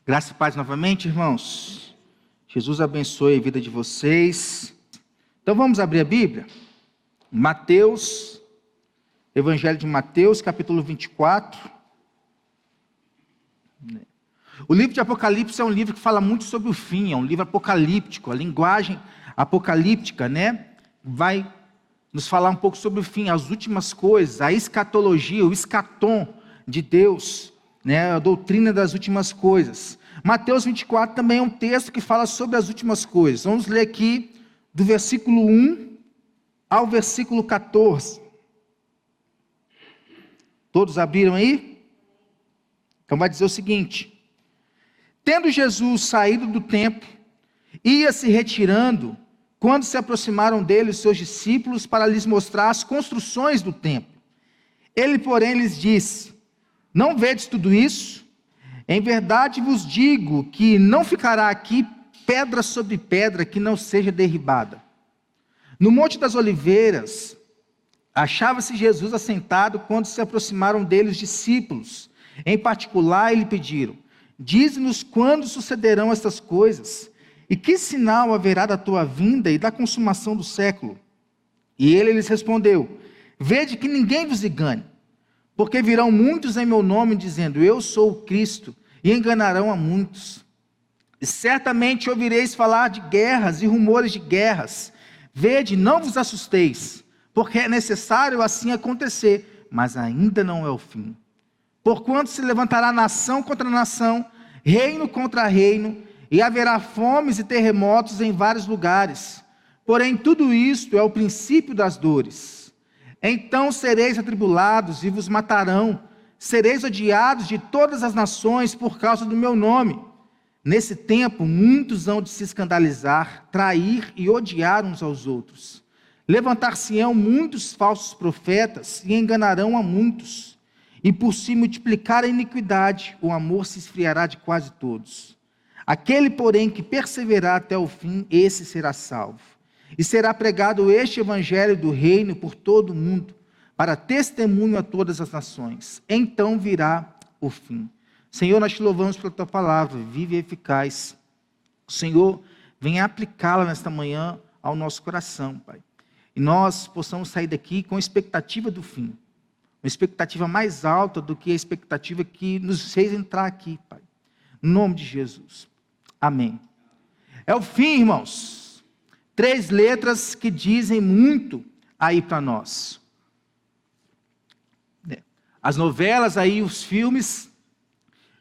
Graça e paz novamente, irmãos. Jesus abençoe a vida de vocês. Então vamos abrir a Bíblia. Mateus, Evangelho de Mateus, capítulo 24. O livro de Apocalipse é um livro que fala muito sobre o fim, é um livro apocalíptico. A linguagem apocalíptica, vai nos falar um pouco sobre o fim, as últimas coisas, a escatologia, o escatom de Deus, a doutrina das últimas coisas. Mateus 24 também é um texto que fala sobre as últimas coisas. Vamos ler aqui do versículo 1 ao versículo 14. Todos abriram aí? Então vai dizer o seguinte: tendo Jesus saído do templo, ia se retirando, quando se aproximaram dele os seus discípulos para lhes mostrar as construções do templo. Ele, porém, lhes disse: não vedes tudo isso? Em verdade vos digo que não ficará aqui pedra sobre pedra que não seja derribada. No Monte das Oliveiras, achava-se Jesus assentado quando se aproximaram dele os discípulos. Em particular, lhe pediram: dize-nos quando sucederão estas coisas, e que sinal haverá da tua vinda e da consumação do século? E ele lhes respondeu: vede que ninguém vos engane, porque virão muitos em meu nome dizendo: eu sou o Cristo, e enganarão a muitos. E certamente ouvireis falar de guerras e rumores de guerras. Vede, não vos assusteis, porque é necessário assim acontecer, mas ainda não é o fim. Porquanto se levantará nação contra nação, reino contra reino, e haverá fomes e terremotos em vários lugares. Porém, tudo isto é o princípio das dores. Então sereis atribulados e vos matarão, sereis odiados de todas as nações por causa do meu nome. Nesse tempo, muitos hão de se escandalizar, trair e odiar uns aos outros. Levantar-se-ão muitos falsos profetas e enganarão a muitos. E por se multiplicar a iniquidade, o amor se esfriará de quase todos. Aquele, porém, que perseverar até o fim, esse será salvo. E será pregado este evangelho do reino por todo o mundo, para testemunho a todas as nações. Então virá o fim. Senhor, nós te louvamos pela tua palavra, viva e eficaz. O Senhor, venha aplicá-la nesta manhã ao nosso coração, Pai. E nós possamos sair daqui com a expectativa do fim. Uma expectativa mais alta do que a expectativa que nos fez entrar aqui, Pai. Em nome de Jesus. Amém. É o fim, irmãos. 3 letras que dizem muito aí para nós. As novelas aí, os filmes,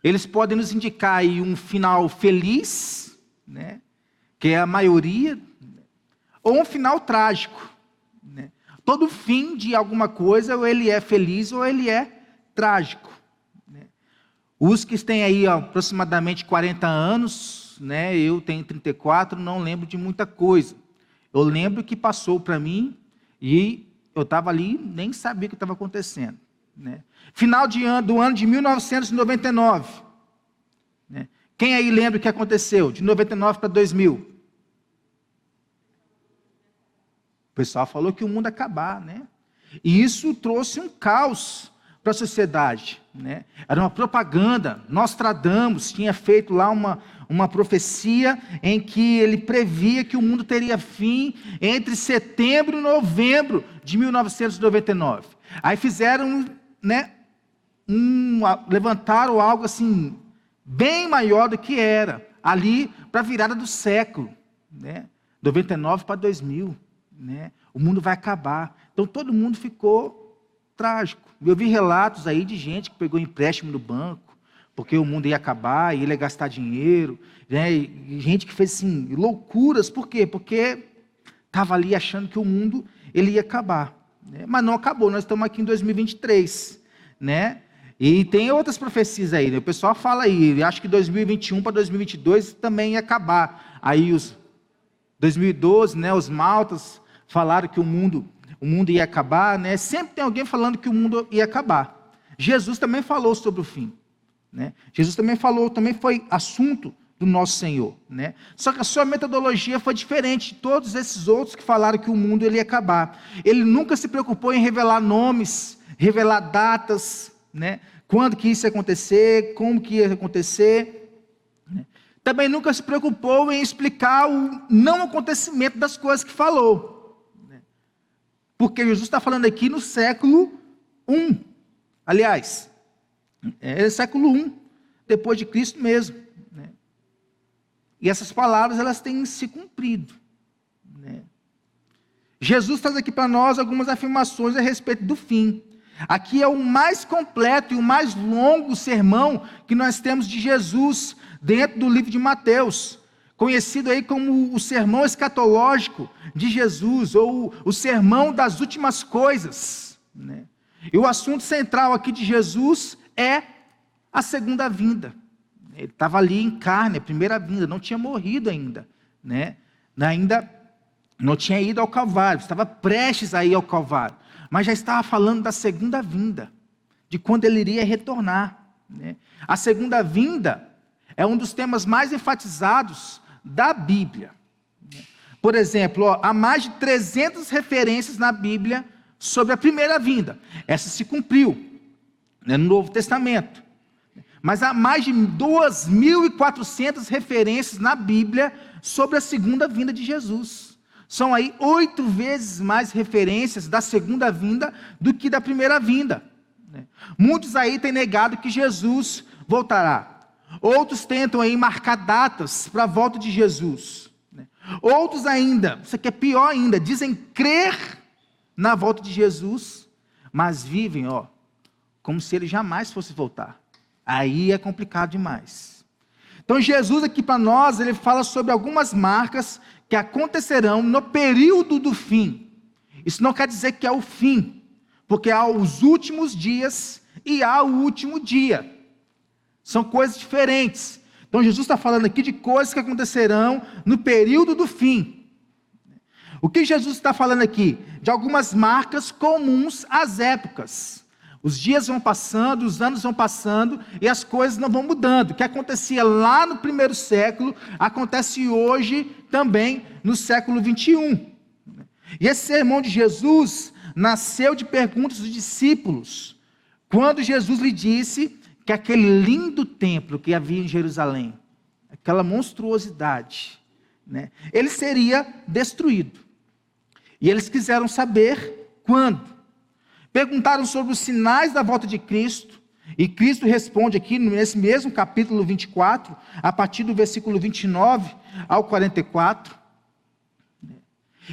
eles podem nos indicar aí um final feliz, que é a maioria, ou um final trágico. Todo fim de alguma coisa, ou ele é feliz ou ele é trágico. Os que têm aí aproximadamente 40 anos, eu tenho 34, não lembro de muita coisa. Eu lembro que passou para mim e eu estava ali, nem sabia o que estava acontecendo. Final do ano de 1999. Quem aí lembra o que aconteceu? De 99 para 2000. O pessoal falou que o mundo ia acabar, E isso trouxe um caos para a sociedade, Era uma propaganda. Nostradamus tinha feito lá uma profecia em que ele previa que o mundo teria fim entre setembro e novembro de 1999. Aí fizeram, levantaram algo assim, bem maior do que era, ali para a virada do século, 99 para 2000, o mundo vai acabar. Então todo mundo ficou trágico. Eu vi relatos aí de gente que pegou empréstimo no banco, porque o mundo ia acabar, e ele ia gastar dinheiro, e gente que fez assim, loucuras. Por quê? Porque estava ali achando que o mundo ele ia acabar, mas não acabou. Nós estamos aqui em 2023, E tem outras profecias aí, O pessoal fala aí, acho que 2021 para 2022 também ia acabar. Aí os 2012, os maltas falaram que o mundo ia acabar, Sempre tem alguém falando que o mundo ia acabar. Jesus também falou sobre o fim, Jesus também falou, também foi assunto do nosso Senhor, Só que a sua metodologia foi diferente de todos esses outros que falaram que o mundo ele ia acabar. Ele nunca se preocupou em revelar nomes, revelar datas, quando que isso ia acontecer, como que ia acontecer. Também nunca se preocupou em explicar o não acontecimento das coisas que falou. Porque Jesus está falando aqui no século I. Aliás, é século I, depois de Cristo mesmo. E essas palavras, elas têm se cumprido. Jesus traz aqui para nós algumas afirmações a respeito do fim. Aqui é o mais completo e o mais longo sermão que nós temos de Jesus dentro do livro de Mateus, conhecido aí como o sermão escatológico de Jesus, ou o sermão das últimas coisas. E o assunto central aqui de Jesus é a segunda vinda. Ele estava ali em carne, a primeira vinda, não tinha morrido ainda, ainda não tinha ido ao Calvário, estava prestes a ir ao Calvário, mas já estava falando da segunda vinda, de quando ele iria retornar. A segunda vinda é um dos temas mais enfatizados da Bíblia. Por exemplo, há mais de 300 referências na Bíblia sobre a primeira vinda. Essa se cumpriu no Novo Testamento. Mas há mais de 2.400 referências na Bíblia sobre a segunda vinda de Jesus. São aí 8 vezes mais referências da segunda vinda do que da primeira vinda. Muitos aí têm negado que Jesus voltará. Outros tentam aí marcar datas para a volta de Jesus. Outros ainda, isso aqui é pior ainda, dizem crer na volta de Jesus, mas vivem, como se ele jamais fosse voltar. Aí é complicado demais. Então Jesus aqui para nós, ele fala sobre algumas marcas que acontecerão no período do fim. Isso não quer dizer que é o fim, porque há os últimos dias e há o último dia. São coisas diferentes. Então Jesus está falando aqui de coisas que acontecerão no período do fim. O que Jesus está falando aqui? De algumas marcas comuns às épocas. Os dias vão passando, os anos vão passando e as coisas não vão mudando. O que acontecia lá no primeiro século, acontece hoje também no século 21. E esse sermão de Jesus nasceu de perguntas dos discípulos, quando Jesus lhe disse que aquele lindo templo que havia em Jerusalém, aquela monstruosidade, ele seria destruído. E eles quiseram saber quando. Perguntaram sobre os sinais da volta de Cristo, e Cristo responde aqui nesse mesmo capítulo 24, a partir do versículo 29 ao 44.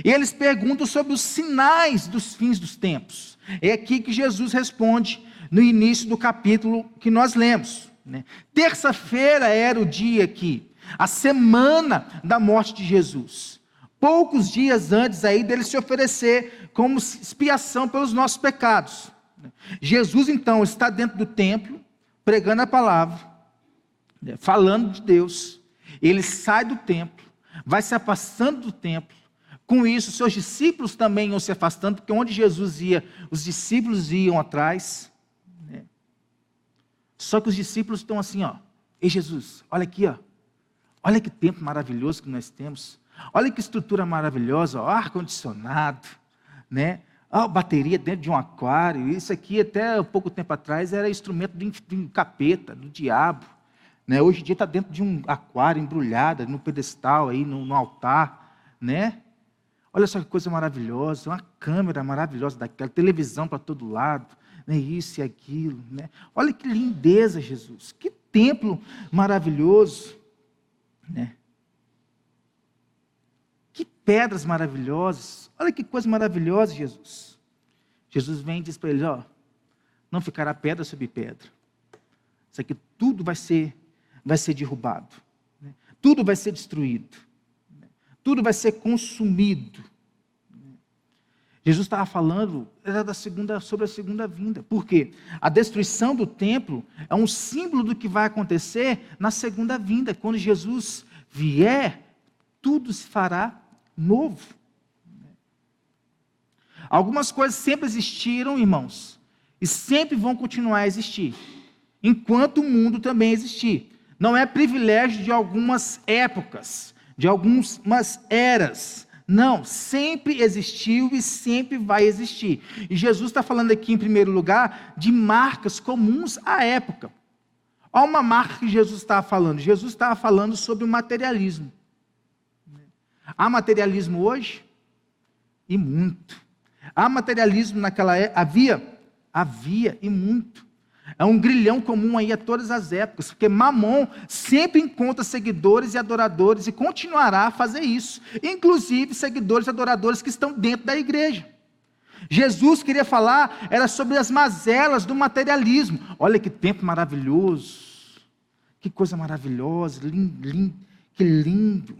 E eles perguntam sobre os sinais dos fins dos tempos. É aqui que Jesus responde no início do capítulo que nós lemos. Terça-feira era o dia que, a semana da morte de Jesus. Poucos dias antes aí dele se oferecer como expiação pelos nossos pecados. Jesus então está dentro do templo, pregando a palavra, falando de Deus. Ele sai do templo, vai se afastando do templo. Com isso, seus discípulos também iam se afastando, porque onde Jesus ia, os discípulos iam atrás. Só que os discípulos estão assim, ei Jesus, olha aqui, olha que templo maravilhoso que nós temos. Olha que estrutura maravilhosa, ar-condicionado, bateria dentro de um aquário. Isso aqui até pouco tempo atrás era instrumento do capeta, do diabo. Hoje em dia está dentro de um aquário embrulhado, no pedestal, aí, no altar. Olha só que coisa maravilhosa, uma câmera maravilhosa daquela, televisão para todo lado, isso e aquilo. Olha que lindeza, Jesus, que templo maravilhoso. Que pedras maravilhosas, olha que coisa maravilhosa, Jesus. Jesus vem e diz para ele, não ficará pedra sobre pedra. Isso aqui tudo vai ser derrubado. Tudo vai ser destruído. Tudo vai ser consumido. Jesus estava falando sobre a segunda vinda. Por quê? A destruição do templo é um símbolo do que vai acontecer na segunda vinda. Quando Jesus vier, tudo se fará novo. Algumas coisas sempre existiram, irmãos, e sempre vão continuar a existir, enquanto o mundo também existir. Não é privilégio de algumas épocas, de algumas eras. Não, sempre existiu e sempre vai existir. E Jesus está falando aqui, em primeiro lugar, de marcas comuns à época. Olha uma marca que Jesus estava falando. Jesus estava falando sobre o materialismo. Há materialismo hoje? E muito. Há materialismo naquela época? Havia e muito. É um grilhão comum aí a todas as épocas, porque Mamon sempre encontra seguidores e adoradores e continuará a fazer isso, inclusive seguidores e adoradores que estão dentro da igreja. Jesus queria falar, era sobre as mazelas do materialismo. Olha que tempo maravilhoso, que coisa maravilhosa, que lindo.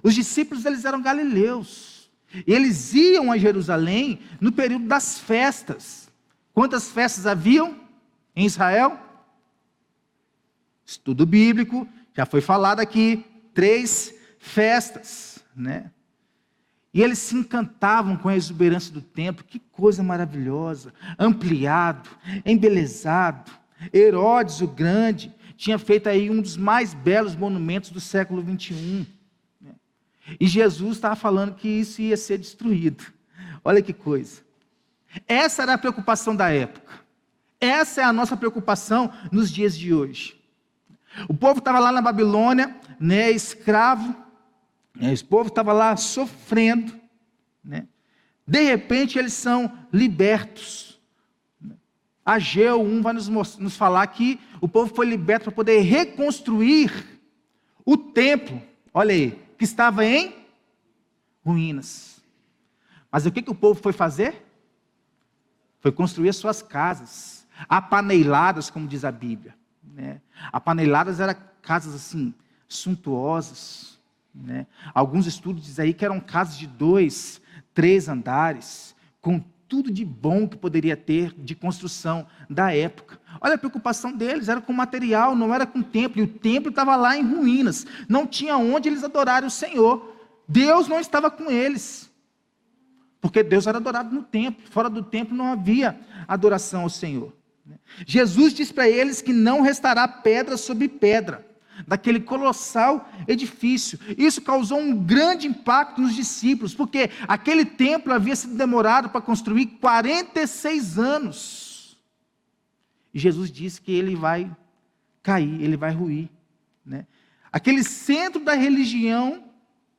Os discípulos, eles eram galileus, e eles iam a Jerusalém no período das festas. Quantas festas haviam em Israel? Estudo bíblico, já foi falado aqui, 3 festas, né? E eles se encantavam com a exuberância do templo, que coisa maravilhosa, ampliado, embelezado. Herodes o Grande tinha feito aí um dos mais belos monumentos do século 21. Né? E Jesus estava falando que isso ia ser destruído. Olha que coisa. Essa era a preocupação da época. Essa é a nossa preocupação nos dias de hoje. O povo estava lá na Babilônia, né, escravo, né, o povo estava lá sofrendo, né, de repente eles são libertos. Ageu 1 vai nos falar que o povo foi liberto para poder reconstruir o templo, olha aí, que estava em ruínas. Mas o que o povo foi fazer? Foi construir as suas casas, apaneiladas, como diz a Bíblia, né? Apaneiladas eram casas assim, suntuosas, né? Alguns estudos dizem aí que eram casas de 2, 3 andares, com tudo de bom que poderia ter de construção da época. Olha a preocupação deles, era com material, não era com o templo, e o templo estava lá em ruínas, não tinha onde eles adorarem o Senhor, Deus não estava com eles, porque Deus era adorado no templo, fora do templo não havia adoração ao Senhor. Jesus diz para eles que não restará pedra sobre pedra, daquele colossal edifício. Isso causou um grande impacto nos discípulos, porque aquele templo havia sido demorado para construir 46 anos. E Jesus disse que ele vai cair, ele vai ruir, né? Aquele centro da religião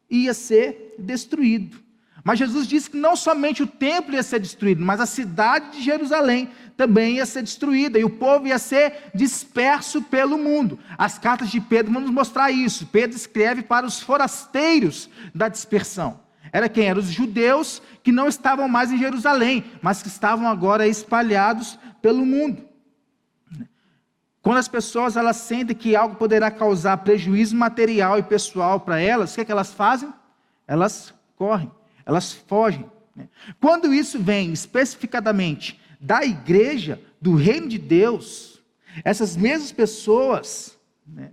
ia ser destruído. Mas Jesus disse que não somente o templo ia ser destruído, mas a cidade de Jerusalém também ia ser destruída, e o povo ia ser disperso pelo mundo. As cartas de Pedro vão nos mostrar isso. Pedro escreve para os forasteiros da dispersão. Era quem? Eram os judeus que não estavam mais em Jerusalém, mas que estavam agora espalhados pelo mundo. Quando as pessoas elas sentem que algo poderá causar prejuízo material e pessoal para elas, o que elas fazem? Elas correm. Elas fogem. Né? Quando isso vem especificadamente da igreja, do reino de Deus, essas mesmas pessoas, né,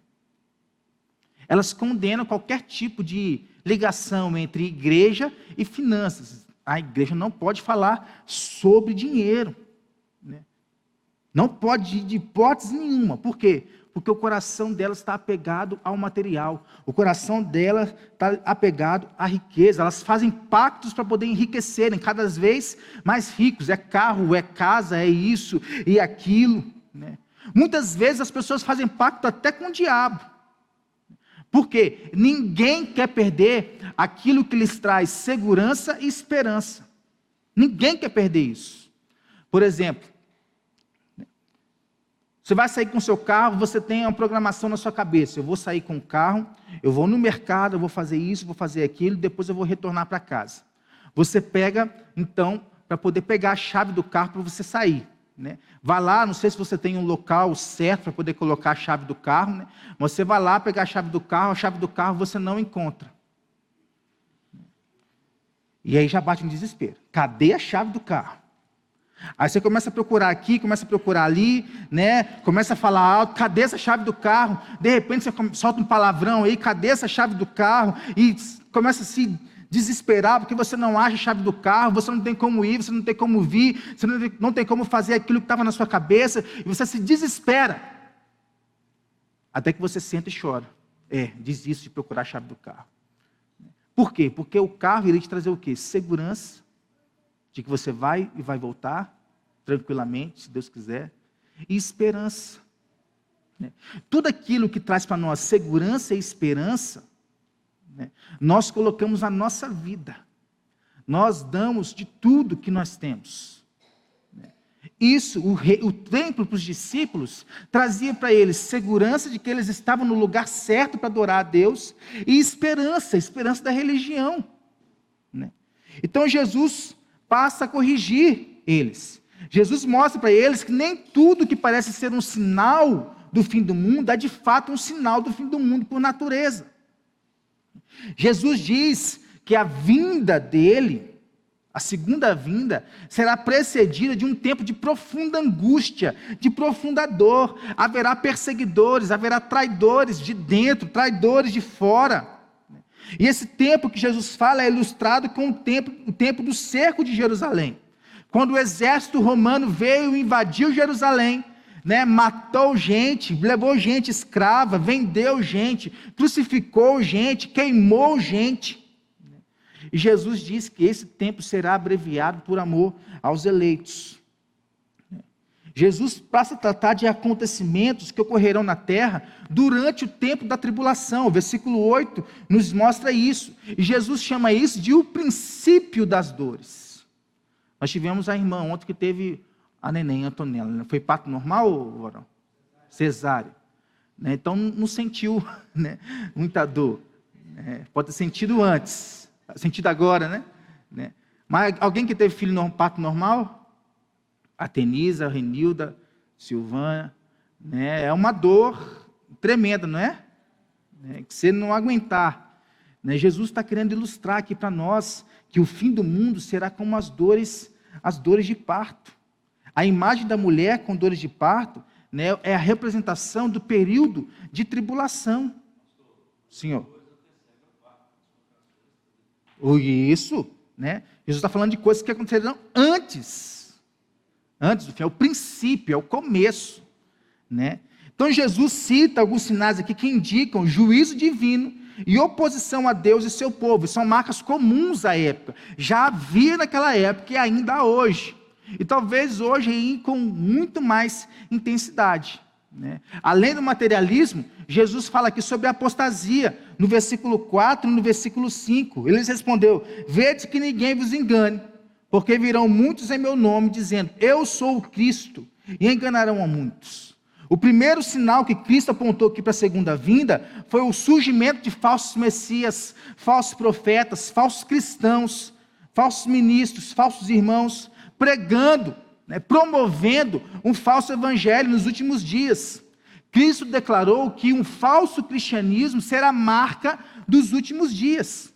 elas condenam qualquer tipo de ligação entre igreja e finanças. A igreja não pode falar sobre dinheiro. Né? Não pode de hipótese nenhuma. Por quê? Porque o coração dela está apegado ao material, o coração dela está apegado à riqueza, elas fazem pactos para poder enriquecerem, cada vez mais ricos, é carro, é casa, é isso e aquilo, né? Muitas vezes as pessoas fazem pacto até com o diabo, porque ninguém quer perder aquilo que lhes traz segurança e esperança, ninguém quer perder isso. Por exemplo, você vai sair com o seu carro, você tem uma programação na sua cabeça. Eu vou sair com o carro, eu vou no mercado, eu vou fazer isso, vou fazer aquilo, depois eu vou retornar para casa. Você pega, então, para poder pegar a chave do carro para você sair. Né? Vai lá, não sei se você tem um local certo para poder colocar a chave do carro, né? Mas você vai lá pegar a chave do carro você não encontra. E aí já bate um desespero. Cadê a chave do carro? Aí você começa a procurar aqui, começa a procurar ali, né? Começa a falar alto, cadê essa chave do carro? De repente você solta um palavrão aí, cadê essa chave do carro? E começa a se desesperar porque você não acha a chave do carro, você não tem como ir, você não tem como vir, você não tem como fazer aquilo que estava na sua cabeça, e você se desespera. Até que você senta e chora. Desiste de procurar a chave do carro. Por quê? Porque o carro iria te trazer o quê? Segurança, de que você vai e vai voltar tranquilamente, se Deus quiser, e esperança. né? Tudo aquilo que traz para nós segurança e esperança, né, nós colocamos na nossa vida. Nós damos de tudo que nós temos. Isso, o templo para os discípulos trazia para eles segurança de que eles estavam no lugar certo para adorar a Deus e esperança da religião, né? Então Jesus passa a corrigir eles. Jesus mostra para eles que nem tudo que parece ser um sinal do fim do mundo é de fato um sinal do fim do mundo por natureza. Jesus diz que a vinda dele, a segunda vinda, será precedida de um tempo de profunda angústia, de profunda dor. Haverá perseguidores, haverá traidores de dentro, traidores de fora. E esse tempo que Jesus fala é ilustrado com o tempo do cerco de Jerusalém. Quando o exército romano veio e invadiu Jerusalém, né, matou gente, levou gente escrava, vendeu gente, crucificou gente, queimou gente. E Jesus diz que esse tempo será abreviado por amor aos eleitos. Jesus passa a tratar de acontecimentos que ocorrerão na terra durante o tempo da tribulação. O versículo 8 nos mostra isso. E Jesus chama isso de o princípio das dores. Nós tivemos a irmã ontem que teve a neném, a Antonella. Foi parto normal, Vorão? Cesárea. Então não sentiu, né, muita dor. Pode ter sentido antes. Sentido agora, né? Mas alguém que teve filho no parto normal? A Tenisa, a Renilda, Silvana, né? É uma dor tremenda, não é? Que você não aguentar, né? Jesus está querendo ilustrar aqui para nós que o fim do mundo será como as dores de parto. A imagem da mulher com dores de parto, né, é a representação do período de tribulação. Senhor. Isso, né? Jesus está falando de coisas que acontecerão antes do fim, é o princípio, é o começo, né? Então Jesus cita alguns sinais aqui que indicam juízo divino e oposição a Deus e seu povo. São marcas comuns à época, já havia naquela época e ainda há hoje, e talvez hoje aí com muito mais intensidade, né? Além do materialismo, Jesus fala aqui sobre a apostasia, no versículo 4 e no versículo 5, ele respondeu: vede que ninguém vos engane, porque virão muitos em meu nome, dizendo, eu sou o Cristo, e enganarão a muitos. O primeiro sinal que Cristo apontou aqui para a segunda vinda, foi o surgimento de falsos messias, falsos profetas, falsos cristãos, falsos ministros, falsos irmãos, pregando, né, promovendo um falso evangelho nos últimos dias. Cristo declarou que um falso cristianismo será marca dos últimos dias.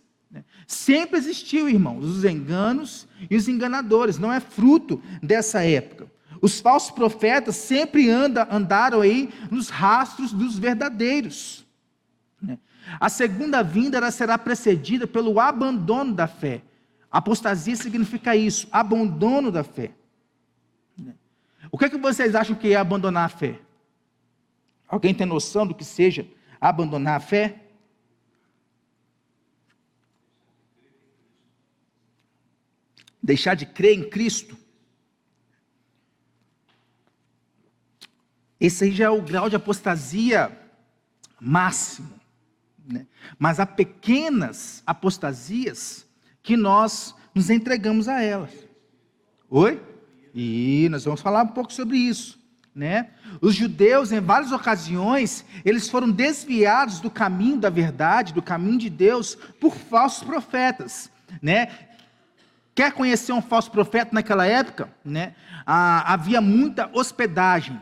Sempre existiu, irmãos, os enganos e os enganadores, não é fruto dessa época. Os falsos profetas sempre andaram aí nos rastros dos verdadeiros. A segunda vinda ela será precedida pelo abandono da fé. Apostasia significa isso, abandono da fé. O que é que vocês acham que é abandonar a fé? Alguém tem noção do que seja abandonar a fé? Deixar de crer em Cristo? Esse aí já é o grau de apostasia máximo, né? Mas há pequenas apostasias que nós nos entregamos a elas. Oi? E nós vamos falar um pouco sobre isso, né? Os judeus, em várias ocasiões, eles foram desviados do caminho da verdade, do caminho de Deus, por falsos profetas, né? Quer conhecer um falso profeta naquela época, né? Havia muita hospedagem,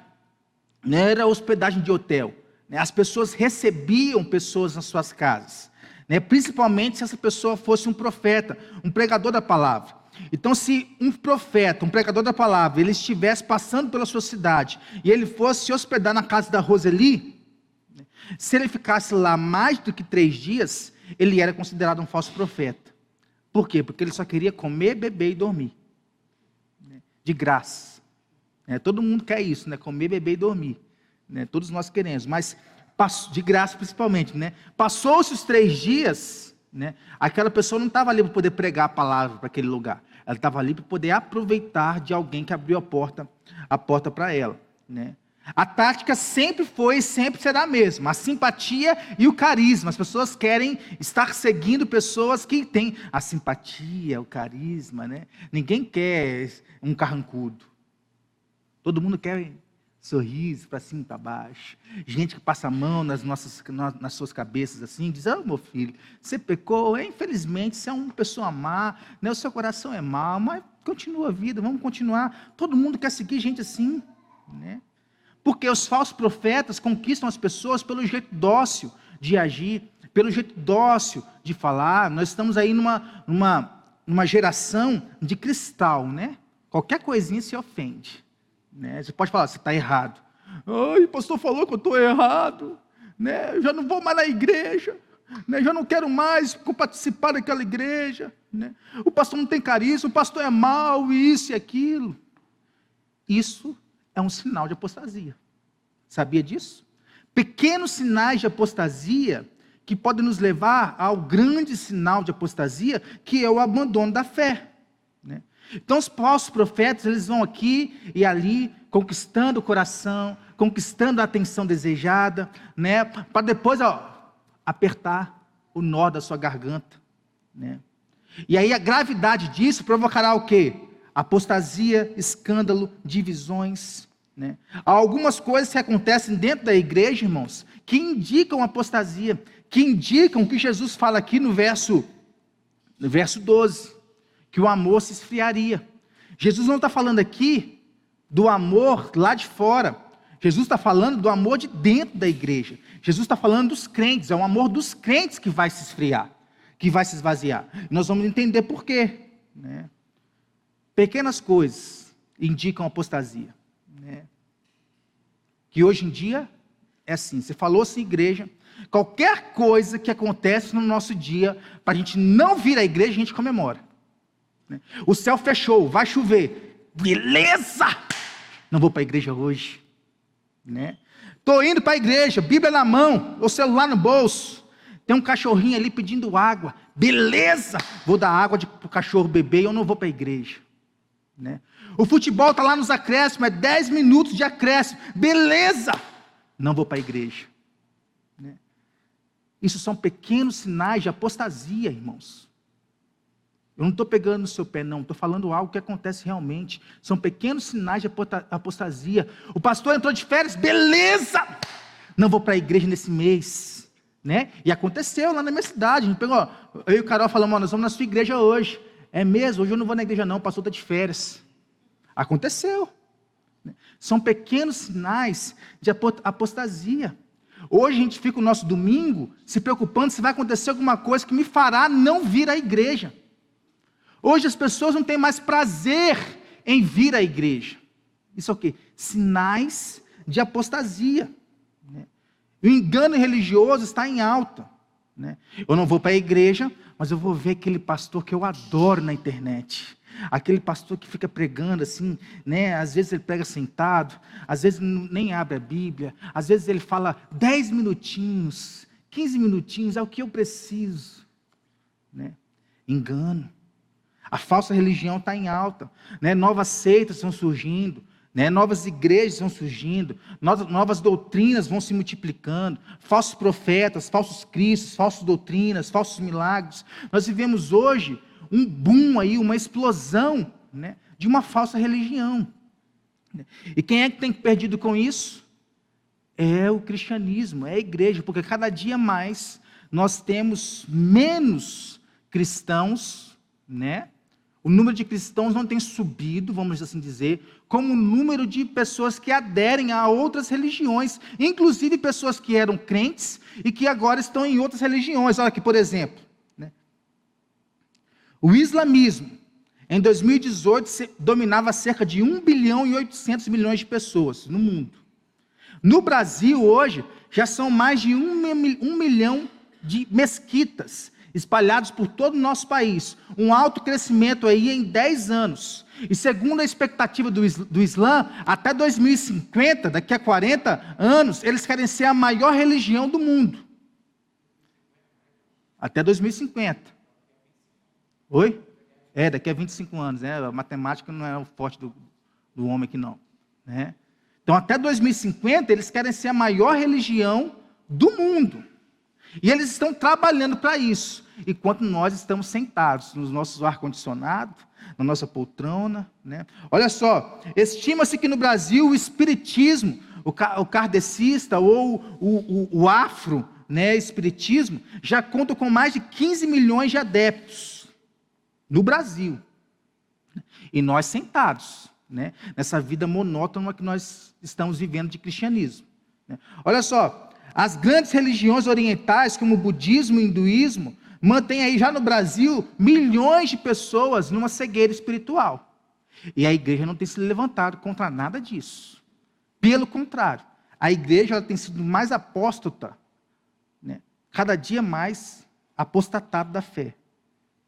né? Era hospedagem de hotel, né? As pessoas recebiam pessoas nas suas casas, né? Principalmente se essa pessoa fosse um profeta, um pregador da palavra. Então, se um profeta, um pregador da palavra, ele estivesse passando pela sua cidade, e ele fosse se hospedar na casa da Roseli, se ele ficasse lá mais do que 3 dias, ele era considerado um falso profeta. Por quê? Porque ele só queria comer, beber e dormir, né? De graça, né? Todo mundo quer isso, né? Comer, beber e dormir, né? Todos nós queremos, mas de graça principalmente, né? Passou-se os 3 dias, né? Aquela pessoa não estava ali para poder pregar a palavra para aquele lugar, ela estava ali para poder aproveitar de alguém que abriu a porta para ela, né? A tática sempre foi e sempre será a mesma, a simpatia e o carisma. As pessoas querem estar seguindo pessoas que têm a simpatia, o carisma, né? Ninguém quer um carrancudo. Todo mundo quer sorriso para cima e para baixo. Gente que passa a mão nas suas cabeças assim, diz: "Ah, meu filho, você pecou, infelizmente você é uma pessoa má, né? O seu coração é mau, mas continua a vida, vamos continuar." Todo mundo quer seguir gente assim, né? Porque os falsos profetas conquistam as pessoas pelo jeito dócil de agir, pelo jeito dócil de falar. Nós estamos aí numa geração de cristal, né? Qualquer coisinha se ofende, né? Você pode falar: "Você está errado." "Ai, o pastor falou que eu estou errado, né? Eu já não vou mais na igreja, né? Já não quero mais participar daquela igreja, né? O pastor não tem carisma, o pastor é mau, isso e aquilo." Isso é um sinal de apostasia. Sabia disso? Pequenos sinais de apostasia que podem nos levar ao grande sinal de apostasia, que é o abandono da fé, né? Então os falsos profetas, eles vão aqui e ali, conquistando o coração, conquistando a atenção desejada, né? Para depois, apertar o nó da sua garganta, né? E aí a gravidade disso provocará o quê? Apostasia, escândalo, divisões, né? Há algumas coisas que acontecem dentro da igreja, irmãos, que indicam apostasia, que indicam o que Jesus fala aqui no verso 12, que o amor se esfriaria. Jesus não está falando aqui do amor lá de fora, Jesus está falando do amor de dentro da igreja. Jesus está falando dos crentes, é o amor dos crentes que vai se esfriar, que vai se esvaziar. E nós vamos entender por quê, né? Pequenas coisas indicam apostasia, né? Que hoje em dia é assim, você falou assim, igreja, qualquer coisa que acontece no nosso dia, para a gente não vir à igreja, a gente comemora, né? O céu fechou, vai chover, beleza, não vou para a igreja hoje, né? Estou indo para a igreja, Bíblia na mão, o celular no bolso, tem um cachorrinho ali pedindo água, beleza, vou dar água para o cachorro beber e eu não vou para a igreja, né? O futebol está lá nos acréscimos, é 10 minutos de acréscimo, beleza, não vou para a igreja, né? Isso são pequenos sinais de apostasia, irmãos. Eu não estou pegando no seu pé, não, estou falando algo que acontece realmente. São pequenos sinais de apostasia. O pastor entrou de férias, beleza, não vou para a igreja nesse mês, né? E aconteceu lá na minha cidade, a gente pegou, eu e o Carol falamos: "Nós vamos na sua igreja hoje." "É mesmo? Hoje eu não vou na igreja não, o pastor está de férias." Aconteceu, né? São pequenos sinais de apostasia. Hoje a gente fica o nosso domingo se preocupando se vai acontecer alguma coisa que me fará não vir à igreja. Hoje as pessoas não têm mais prazer em vir à igreja. Isso é o quê? Sinais de apostasia, né? O engano religioso está em alta, né? Eu não vou para a igreja, mas eu vou ver aquele pastor que eu adoro na internet. Aquele pastor que fica pregando assim, né? Às vezes ele prega sentado, às vezes nem abre a Bíblia, às vezes ele fala 10 minutinhos, 15 minutinhos, é o que eu preciso, né? Engano. A falsa religião está em alta, né? Novas seitas estão surgindo, né? Novas igrejas estão surgindo, novas doutrinas vão se multiplicando, falsos profetas, falsos cristos, falsas doutrinas, falsos milagres. Nós vivemos hoje um boom aí, uma explosão, né, de uma falsa religião. E quem é que tem perdido com isso? É o cristianismo, é a igreja, porque cada dia mais nós temos menos cristãos, né? O número de cristãos não tem subido, vamos assim dizer, como o número de pessoas que aderem a outras religiões, inclusive pessoas que eram crentes e que agora estão em outras religiões. Olha aqui, por exemplo, o islamismo, em 2018, dominava cerca de 1 bilhão e 800 milhões de pessoas no mundo. No Brasil, hoje, já são mais de 1 milhão de mesquitas espalhadas por todo o nosso país. Um alto crescimento aí em 10 anos. E segundo a expectativa do Islã, até 2050, daqui a 40 anos, eles querem ser a maior religião do mundo. Até 2050. Oi? Daqui a 25 anos, né? A matemática não é o forte do homem aqui não, né? Então, até 2050, eles querem ser a maior religião do mundo. E eles estão trabalhando para isso. Enquanto nós estamos sentados nos nossos ar-condicionado, na nossa poltrona, né? Olha só, estima-se que no Brasil o espiritismo, o kardecista ou o afro, né, espiritismo, já conta com mais de 15 milhões de adeptos no Brasil. E nós sentados, né, nessa vida monótona que nós estamos vivendo de cristianismo, né? Olha só, as grandes religiões orientais, como o budismo e o hinduísmo, mantêm aí já no Brasil milhões de pessoas numa cegueira espiritual. E a igreja não tem se levantado contra nada disso. Pelo contrário, a igreja ela tem sido mais apóstata, né? Cada dia mais apostatado da fé,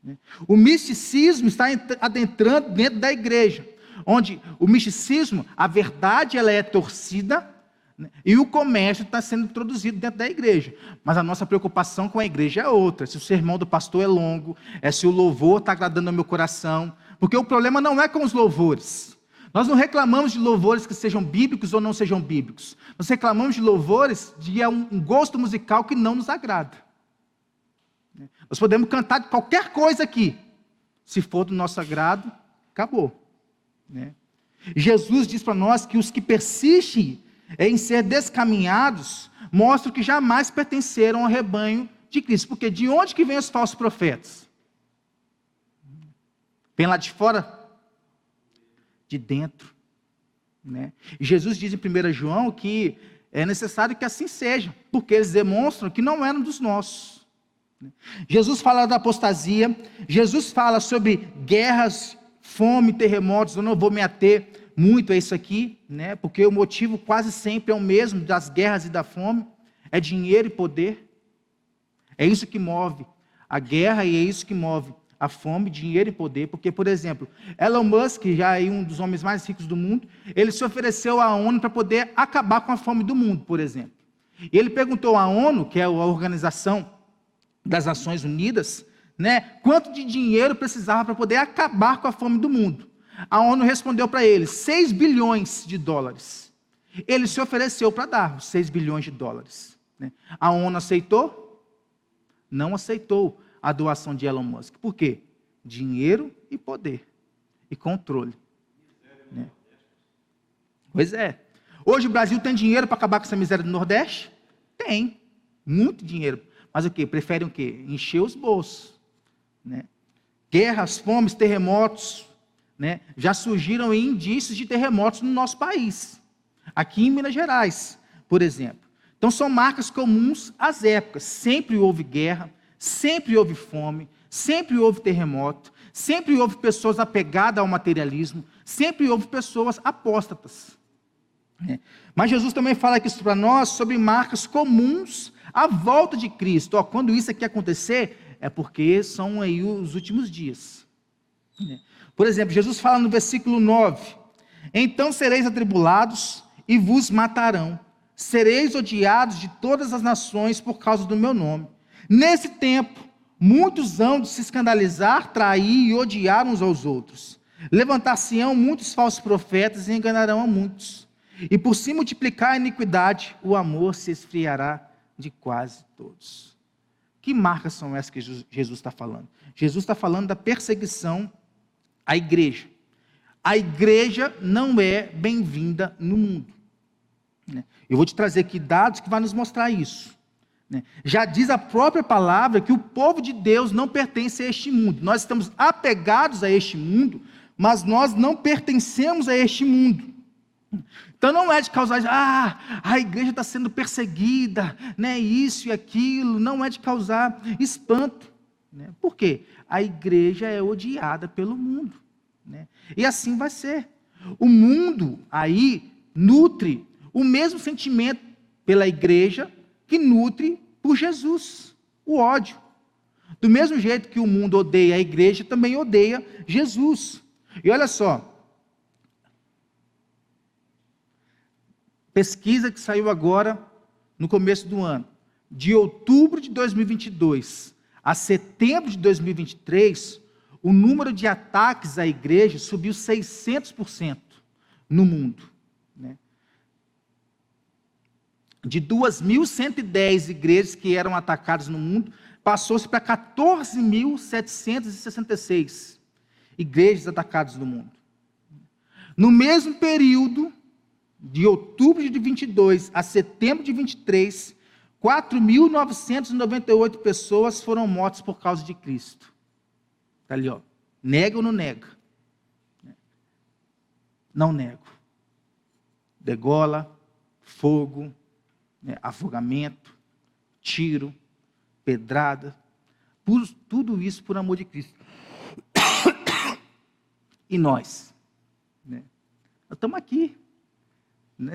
né? O misticismo está adentrando dentro da igreja, onde o misticismo, a verdade ela é torcida, né? E o comércio está sendo introduzido dentro da igreja. Mas a nossa preocupação com a igreja é outra. Se o sermão do pastor é longo, se o louvor está agradando ao meu coração. Porque o problema não é com os louvores. Nós não reclamamos de louvores que sejam bíblicos ou não sejam bíblicos. Nós reclamamos de louvores de um gosto musical que não nos agrada. Nós podemos cantar de qualquer coisa aqui. Se for do nosso agrado, acabou, né? Jesus diz para nós que os que persistem em ser descaminhados mostram que jamais pertenceram ao rebanho de Cristo. Porque de onde que vêm os falsos profetas? Vem lá de fora? De dentro, né? E Jesus diz em 1 João que é necessário que assim seja, porque eles demonstram que não eram dos nossos. Jesus fala da apostasia, Jesus fala sobre guerras, fome, terremotos. Eu não vou me ater muito a isso aqui, né? Porque o motivo quase sempre é o mesmo das guerras e da fome, é dinheiro e poder. É isso que move a guerra e é isso que move a fome, dinheiro e poder. Porque, por exemplo, Elon Musk, já é um dos homens mais ricos do mundo, ele se ofereceu à ONU para poder acabar com a fome do mundo, por exemplo. E ele perguntou à ONU, que é a Organização das Nações Unidas, né, quanto de dinheiro precisava para poder acabar com a fome do mundo. A ONU respondeu para ele, 6 bilhões de dólares. Ele se ofereceu para dar os 6 bilhões de dólares. Né? A ONU aceitou? Não aceitou a doação de Elon Musk. Por quê? Dinheiro e poder. E controle. Né? Pois é. Hoje o Brasil tem dinheiro para acabar com essa miséria do Nordeste? Tem. Muito dinheiro. Mas o quê? Preferem o quê? Encher os bolsos. Né? Guerras, fomes, terremotos, né? Já surgiram indícios de terremotos no nosso país. Aqui em Minas Gerais, por exemplo. Então são marcas comuns às épocas. Sempre houve guerra, sempre houve fome, sempre houve terremoto, sempre houve pessoas apegadas ao materialismo, sempre houve pessoas apóstatas. Mas Jesus também fala aqui para nós sobre marcas comuns à volta de Cristo. Quando isso aqui acontecer, é porque são aí os últimos dias. Por exemplo, Jesus fala no versículo 9, então sereis atribulados e vos matarão, sereis odiados de todas as nações por causa do meu nome. Nesse tempo, muitos hão de se escandalizar, trair e odiar uns aos outros. Levantar-se-ão muitos falsos profetas e enganarão a muitos. E por se multiplicar a iniquidade, o amor se esfriará de quase todos. Que marcas são essas que Jesus está falando? Jesus está falando da perseguição à igreja. A igreja não é bem-vinda no mundo. Eu vou te trazer aqui dados que vão nos mostrar isso. Já diz a própria palavra que o povo de Deus não pertence a este mundo. Nós estamos apegados a este mundo, mas nós não pertencemos a este mundo. Então não é de causar, a igreja está sendo perseguida, né, isso e aquilo, não é de causar espanto. Né? Por quê? A igreja é odiada pelo mundo. Né? E assim vai ser. O mundo aí nutre o mesmo sentimento pela igreja que nutre por Jesus, o ódio. Do mesmo jeito que o mundo odeia a igreja, também odeia Jesus. E olha só, pesquisa que saiu agora no começo do ano, de outubro de 2022 a setembro de 2023, o número de ataques à igreja subiu 600% no mundo. Né? de 2.110 igrejas que eram atacadas no mundo, passou-se para 14.766 igrejas atacadas no mundo. No mesmo período, de outubro de 22 a setembro de 23, 4.998 pessoas foram mortas por causa de Cristo. Está ali, ó. Nega ou não nega? Não nego. Degola, fogo, afogamento, tiro, pedrada, tudo isso por amor de Cristo. E nós? Nós estamos aqui.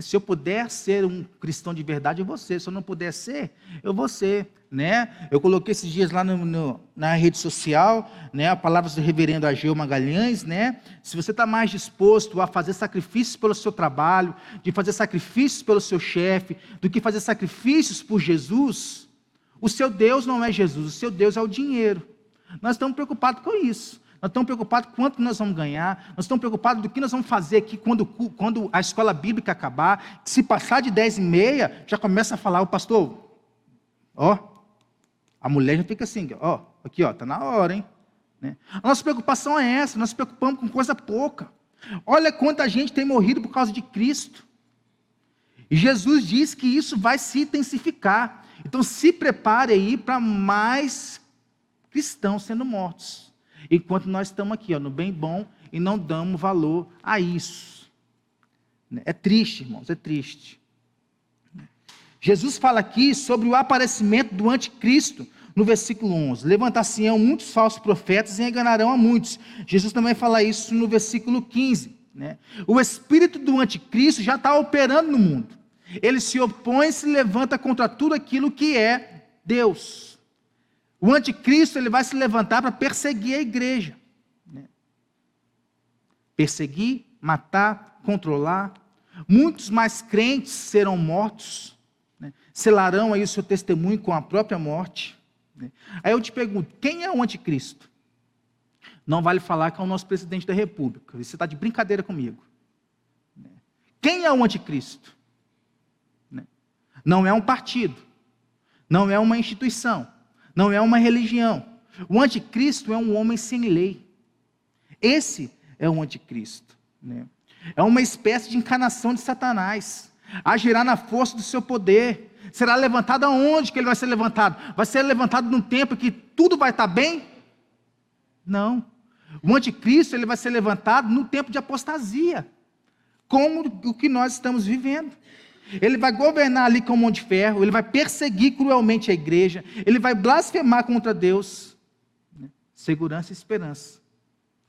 Se eu puder ser um cristão de verdade, eu vou ser. Se eu não puder ser, eu vou ser. Eu coloquei esses dias lá na rede social, a palavra do reverendo Ageu Magalhães, se você está mais disposto a fazer sacrifícios pelo seu trabalho, de fazer sacrifícios pelo seu chefe, do que fazer sacrifícios por Jesus, o seu Deus não é Jesus, o seu Deus é o dinheiro. Nós estamos preocupados com isso. Nós estamos preocupados com quanto nós vamos ganhar, nós estamos preocupados do que nós vamos fazer aqui quando a escola bíblica acabar. Se passar de 10h30, já começa a falar, o pastor, a mulher já fica assim, aqui, está na hora, hein? A nossa preocupação é essa, nós nos preocupamos com coisa pouca. Olha quanta gente tem morrido por causa de Cristo. E Jesus diz que isso vai se intensificar. Então se prepare aí para mais cristãos sendo mortos. Enquanto nós estamos aqui, no bem bom, e não damos valor a isso. É triste, irmãos, é triste. Jesus fala aqui sobre o aparecimento do anticristo, no versículo 11. Levantar-se-ão muitos falsos profetas e enganarão a muitos. Jesus também fala isso no versículo 15. O espírito do anticristo já está operando no mundo. Ele se opõe e se levanta contra tudo aquilo que é Deus. O anticristo ele vai se levantar para perseguir a igreja. Perseguir, matar, controlar. Muitos mais crentes serão mortos. Selarão aí o seu testemunho com a própria morte. Aí eu te pergunto, quem é o anticristo? Não vale falar que é o nosso presidente da república. Você está de brincadeira comigo. Quem é o anticristo? Não é um partido. Não é uma instituição. Não é uma religião. O anticristo é um homem sem lei. Esse é o anticristo. É uma espécie de encarnação de Satanás. Agirá na força do seu poder. Será levantado aonde que ele vai ser levantado? Vai ser levantado num tempo que tudo vai estar bem? Não. O anticristo ele vai ser levantado no tempo de apostasia. Como o que nós estamos vivendo. Ele vai governar ali com mão de ferro, ele vai perseguir cruelmente a igreja, ele vai blasfemar contra Deus. Segurança e esperança.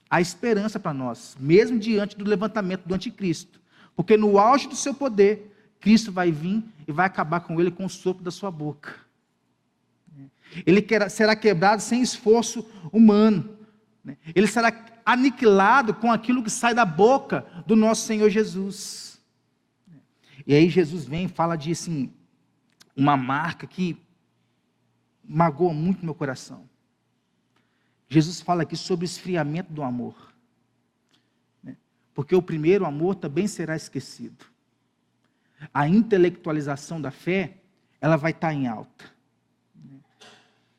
Há esperança para nós, mesmo diante do levantamento do anticristo. Porque no auge do seu poder, Cristo vai vir e vai acabar com ele com o sopro da sua boca. Ele será quebrado sem esforço humano. Ele será aniquilado com aquilo que sai da boca do nosso Senhor Jesus. E aí Jesus vem e fala de assim, uma marca que magoa muito meu coração. Jesus fala aqui sobre o esfriamento do amor. Porque o primeiro amor também será esquecido. A intelectualização da fé, ela vai estar em alta.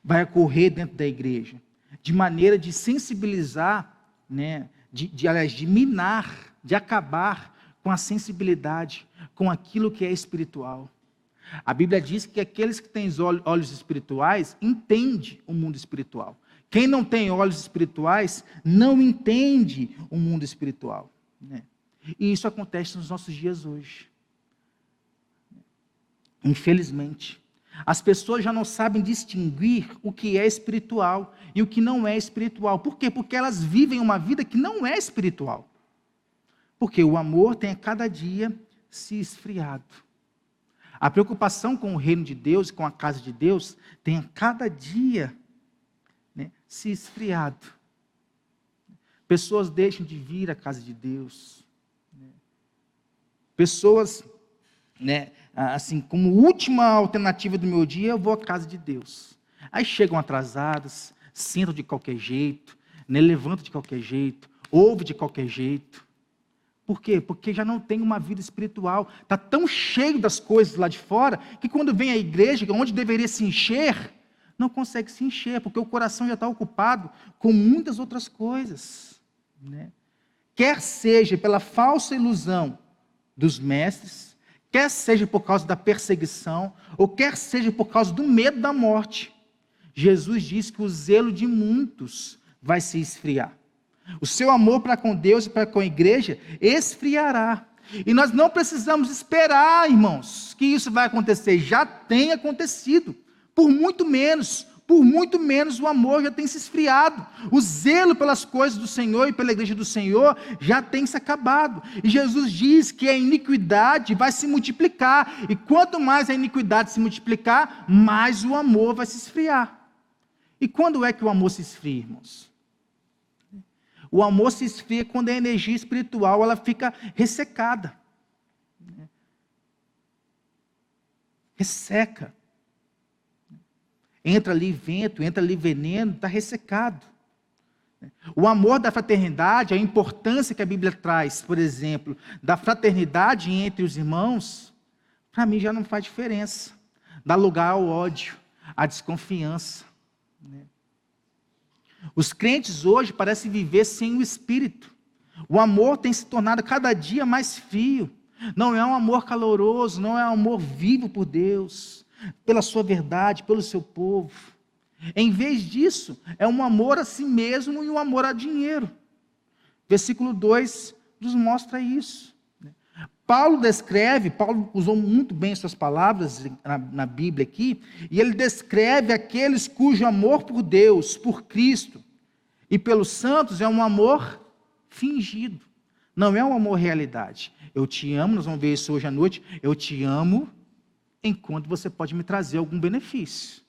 Vai ocorrer dentro da igreja. De maneira de sensibilizar, de minar, de acabar com a sensibilidade, com aquilo que é espiritual. A Bíblia diz que aqueles que têm olhos espirituais, entendem o mundo espiritual. Quem não tem olhos espirituais, não entende o mundo espiritual. E isso acontece nos nossos dias hoje. Infelizmente. As pessoas já não sabem distinguir o que é espiritual e o que não é espiritual. Por quê? Porque elas vivem uma vida que não é espiritual. Porque o amor tem a cada dia se esfriado. A preocupação com o reino de Deus e com a casa de Deus tem a cada dia se esfriado. Pessoas deixam de vir à casa de Deus. Pessoas, assim, como última alternativa do meu dia, eu vou à casa de Deus. Aí chegam atrasadas, sentam de qualquer jeito, levantam de qualquer jeito, ouvem de qualquer jeito. Por quê? Porque já não tem uma vida espiritual. Está tão cheio das coisas lá de fora, que quando vem à igreja, onde deveria se encher, não consegue se encher, porque o coração já está ocupado com muitas outras coisas, né? Quer seja pela falsa ilusão dos mestres, quer seja por causa da perseguição, ou quer seja por causa do medo da morte, Jesus diz que o zelo de muitos vai se esfriar. O seu amor para com Deus e para com a igreja esfriará. E nós não precisamos esperar, irmãos, que isso vai acontecer. Já tem acontecido. Por muito menos o amor já tem se esfriado. O zelo pelas coisas do Senhor e pela igreja do Senhor já tem se acabado. E Jesus diz que a iniquidade vai se multiplicar. E quanto mais a iniquidade se multiplicar, mais o amor vai se esfriar. E quando é que o amor se esfria, irmãos? O amor se esfria quando a energia espiritual ela fica ressecada. Resseca. Entra ali vento, entra ali veneno, está ressecado. O amor da fraternidade, a importância que a Bíblia traz, por exemplo, da fraternidade entre os irmãos, para mim já não faz diferença. Dá lugar ao ódio, à desconfiança. Os crentes hoje parecem viver sem o Espírito. O amor tem se tornado cada dia mais frio. Não é um amor caloroso, não é um amor vivo por Deus, pela sua verdade, pelo seu povo. Em vez disso, é um amor a si mesmo e um amor a dinheiro. Versículo 2 nos mostra isso. Paulo usou muito bem suas palavras na Bíblia aqui, e ele descreve aqueles cujo amor por Deus, por Cristo e pelos santos é um amor fingido, não é um amor realidade. Eu te amo, nós vamos ver isso hoje à noite, eu te amo enquanto você pode me trazer algum benefício.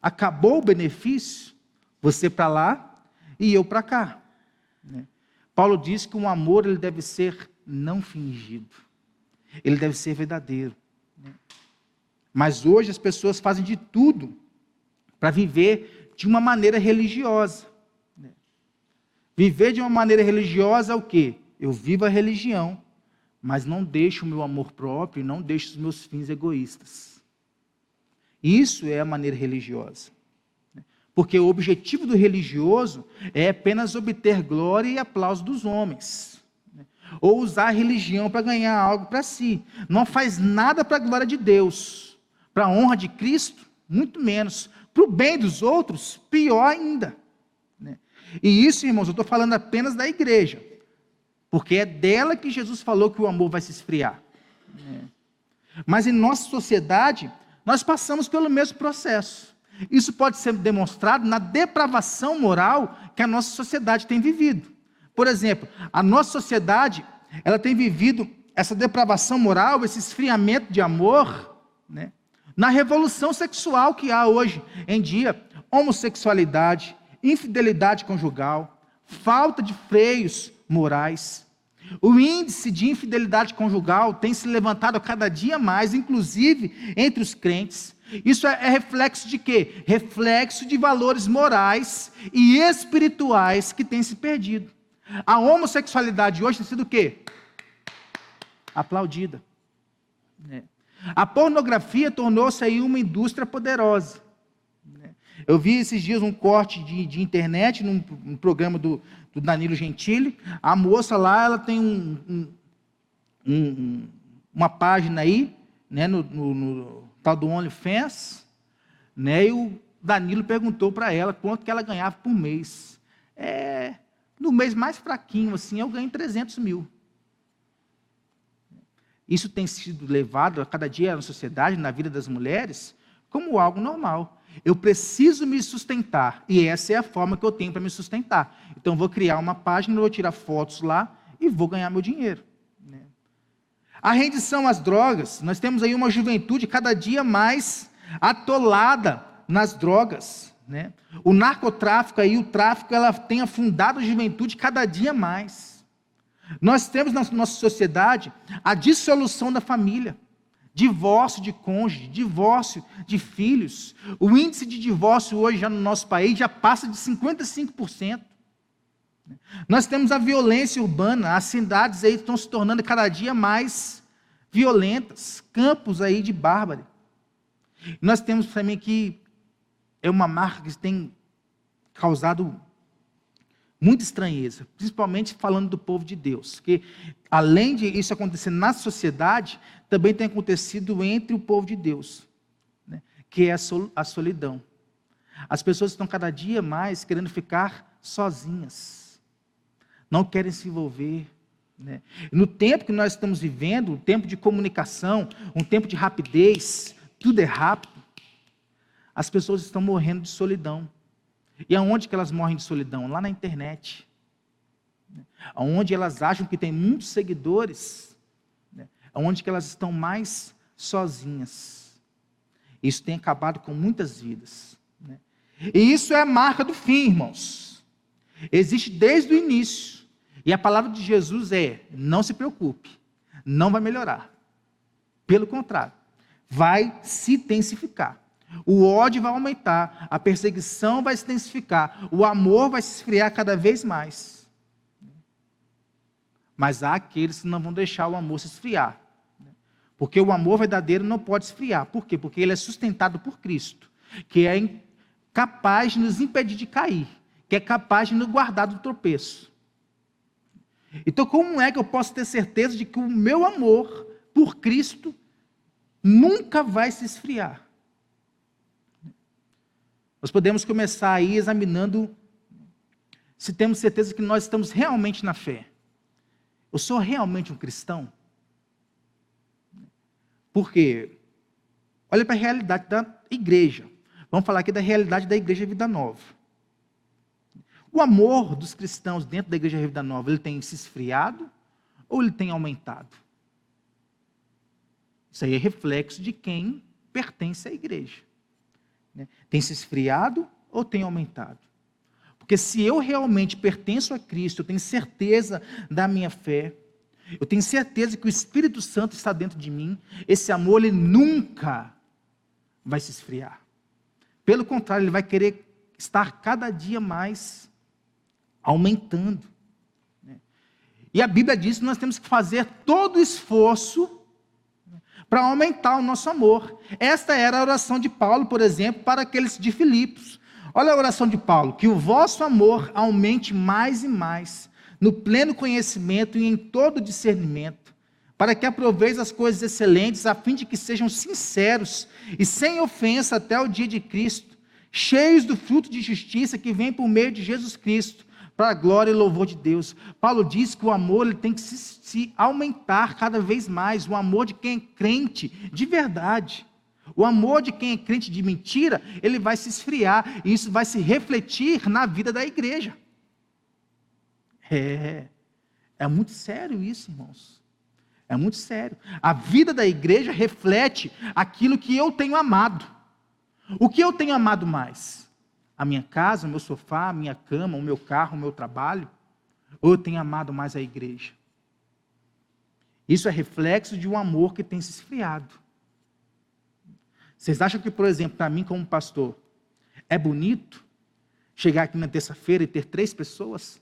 Acabou o benefício, você para lá e eu para cá. Paulo diz que um amor ele deve ser não fingido, ele deve ser verdadeiro. Mas hoje as pessoas fazem de tudo para viver de uma maneira religiosa. Viver de uma maneira religiosa é o quê? Eu vivo a religião, mas não deixo o meu amor próprio, não deixo os meus fins egoístas. Isso é a maneira religiosa. Porque o objetivo do religioso é apenas obter glória e aplauso dos homens. Ou usar a religião para ganhar algo para si. Não faz nada para a glória de Deus. Para a honra de Cristo, muito menos. Para o bem dos outros, pior ainda. E isso, irmãos, eu estou falando apenas da igreja. Porque é dela que Jesus falou que o amor vai se esfriar. Mas em nossa sociedade, nós passamos pelo mesmo processo. Isso pode ser demonstrado na depravação moral que a nossa sociedade tem vivido. Por exemplo, a nossa sociedade, ela tem vivido essa depravação moral, esse esfriamento de amor, na revolução sexual que há hoje em dia, homossexualidade, infidelidade conjugal, falta de freios morais. O índice de infidelidade conjugal tem se levantado a cada dia mais, inclusive entre os crentes. Isso é reflexo de quê? Reflexo de valores morais e espirituais que têm se perdido. A homossexualidade hoje tem sido o quê? Aplaudida. A pornografia tornou-se aí uma indústria poderosa. Eu vi esses dias um corte de internet, num programa do Danilo Gentili. A moça lá, ela tem uma página aí, no tal do OnlyFans, e o Danilo perguntou para ela quanto que ela ganhava por mês. No mês mais fraquinho, assim, eu ganho 300 mil. Isso tem sido levado a cada dia na sociedade, na vida das mulheres, como algo normal. Eu preciso me sustentar, e essa é a forma que eu tenho para me sustentar. Então, vou criar uma página, vou tirar fotos lá e vou ganhar meu dinheiro. A rendição às drogas, nós temos aí uma juventude cada dia mais atolada nas drogas. O narcotráfico, aí, o tráfico, ela tem afundado a juventude cada dia mais. Nós temos na nossa sociedade a dissolução da família. Divórcio de cônjuge, divórcio de filhos. O índice de divórcio hoje já no nosso país já passa de 55%. Nós temos a violência urbana, as cidades aí estão se tornando cada dia mais violentas, campos aí de bárbaro. Nós temos também que é uma marca que tem causado muita estranheza, principalmente falando do povo de Deus, que além de isso acontecer na sociedade, também tem acontecido entre o povo de Deus, né, que é a solidão. As pessoas estão cada dia mais querendo ficar sozinhas, não querem se envolver, né? No tempo que nós estamos vivendo, um tempo de comunicação, um tempo de rapidez, tudo é rápido, as pessoas estão morrendo de solidão. E aonde que elas morrem de solidão? Lá na internet. Aonde elas acham que tem muitos seguidores, aonde que elas estão mais sozinhas. Isso tem acabado com muitas vidas. E isso é a marca do fim, irmãos. Existe desde o início. E a palavra de Jesus é: não se preocupe, não vai melhorar. Pelo contrário, vai se intensificar. O ódio vai aumentar, a perseguição vai se intensificar, o amor vai se esfriar cada vez mais. Mas há aqueles que não vão deixar o amor se esfriar. Porque o amor verdadeiro não pode esfriar. Por quê? Porque ele é sustentado por Cristo, que é capaz de nos impedir de cair, que é capaz de nos guardar do tropeço. Então, como é que eu posso ter certeza de que o meu amor por Cristo nunca vai se esfriar? Nós podemos começar aí examinando se temos certeza que nós estamos realmente na fé. Eu sou realmente um cristão? Por quê? Olha para a realidade da igreja. Vamos falar aqui da realidade da Igreja Vida Nova. O amor dos cristãos dentro da Igreja Vida Nova, ele tem se esfriado ou ele tem aumentado? Isso aí é reflexo de quem pertence à igreja. Tem se esfriado ou tem aumentado? Porque se eu realmente pertenço a Cristo, eu tenho certeza da minha fé, eu tenho certeza que o Espírito Santo está dentro de mim, esse amor ele nunca vai se esfriar. Pelo contrário, ele vai querer estar cada dia mais aumentando. E a Bíblia diz que nós temos que fazer todo o esforço para aumentar o nosso amor. Esta era a oração de Paulo, por exemplo, para aqueles de Filipos. Olha a oração de Paulo: que o vosso amor aumente mais e mais, no pleno conhecimento e em todo discernimento, para que aproveis as coisas excelentes, a fim de que sejam sinceros e sem ofensa até o dia de Cristo, cheios do fruto de justiça que vem por meio de Jesus Cristo, para a glória e louvor de Deus. Paulo diz que o amor ele tem que se aumentar cada vez mais, o amor de quem é crente de verdade. O amor de quem é crente de mentira, ele vai se esfriar, e isso vai se refletir na vida da igreja. É muito sério isso, irmãos. É muito sério. A vida da igreja reflete aquilo que eu tenho amado. O que eu tenho amado mais? A minha casa, o meu sofá, a minha cama, o meu carro, o meu trabalho? Ou eu tenho amado mais a igreja? Isso é reflexo de um amor que tem se esfriado. Vocês acham que, por exemplo, para mim como pastor, é bonito chegar aqui na terça-feira e ter 3 pessoas?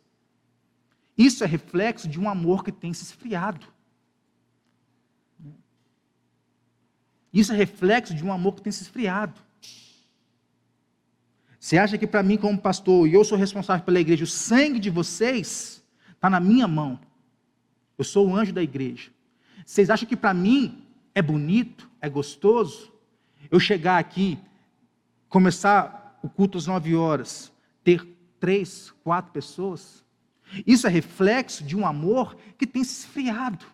Isso é reflexo de um amor que tem se esfriado. Isso é reflexo de um amor que tem se esfriado. Você acha que para mim como pastor, e eu sou responsável pela igreja, o sangue de vocês está na minha mão? Eu sou o anjo da igreja. Vocês acham que para mim é bonito, é gostoso, eu chegar aqui, começar o culto às 9 horas, ter 3, 4 pessoas? Isso é reflexo de um amor que tem se esfriado.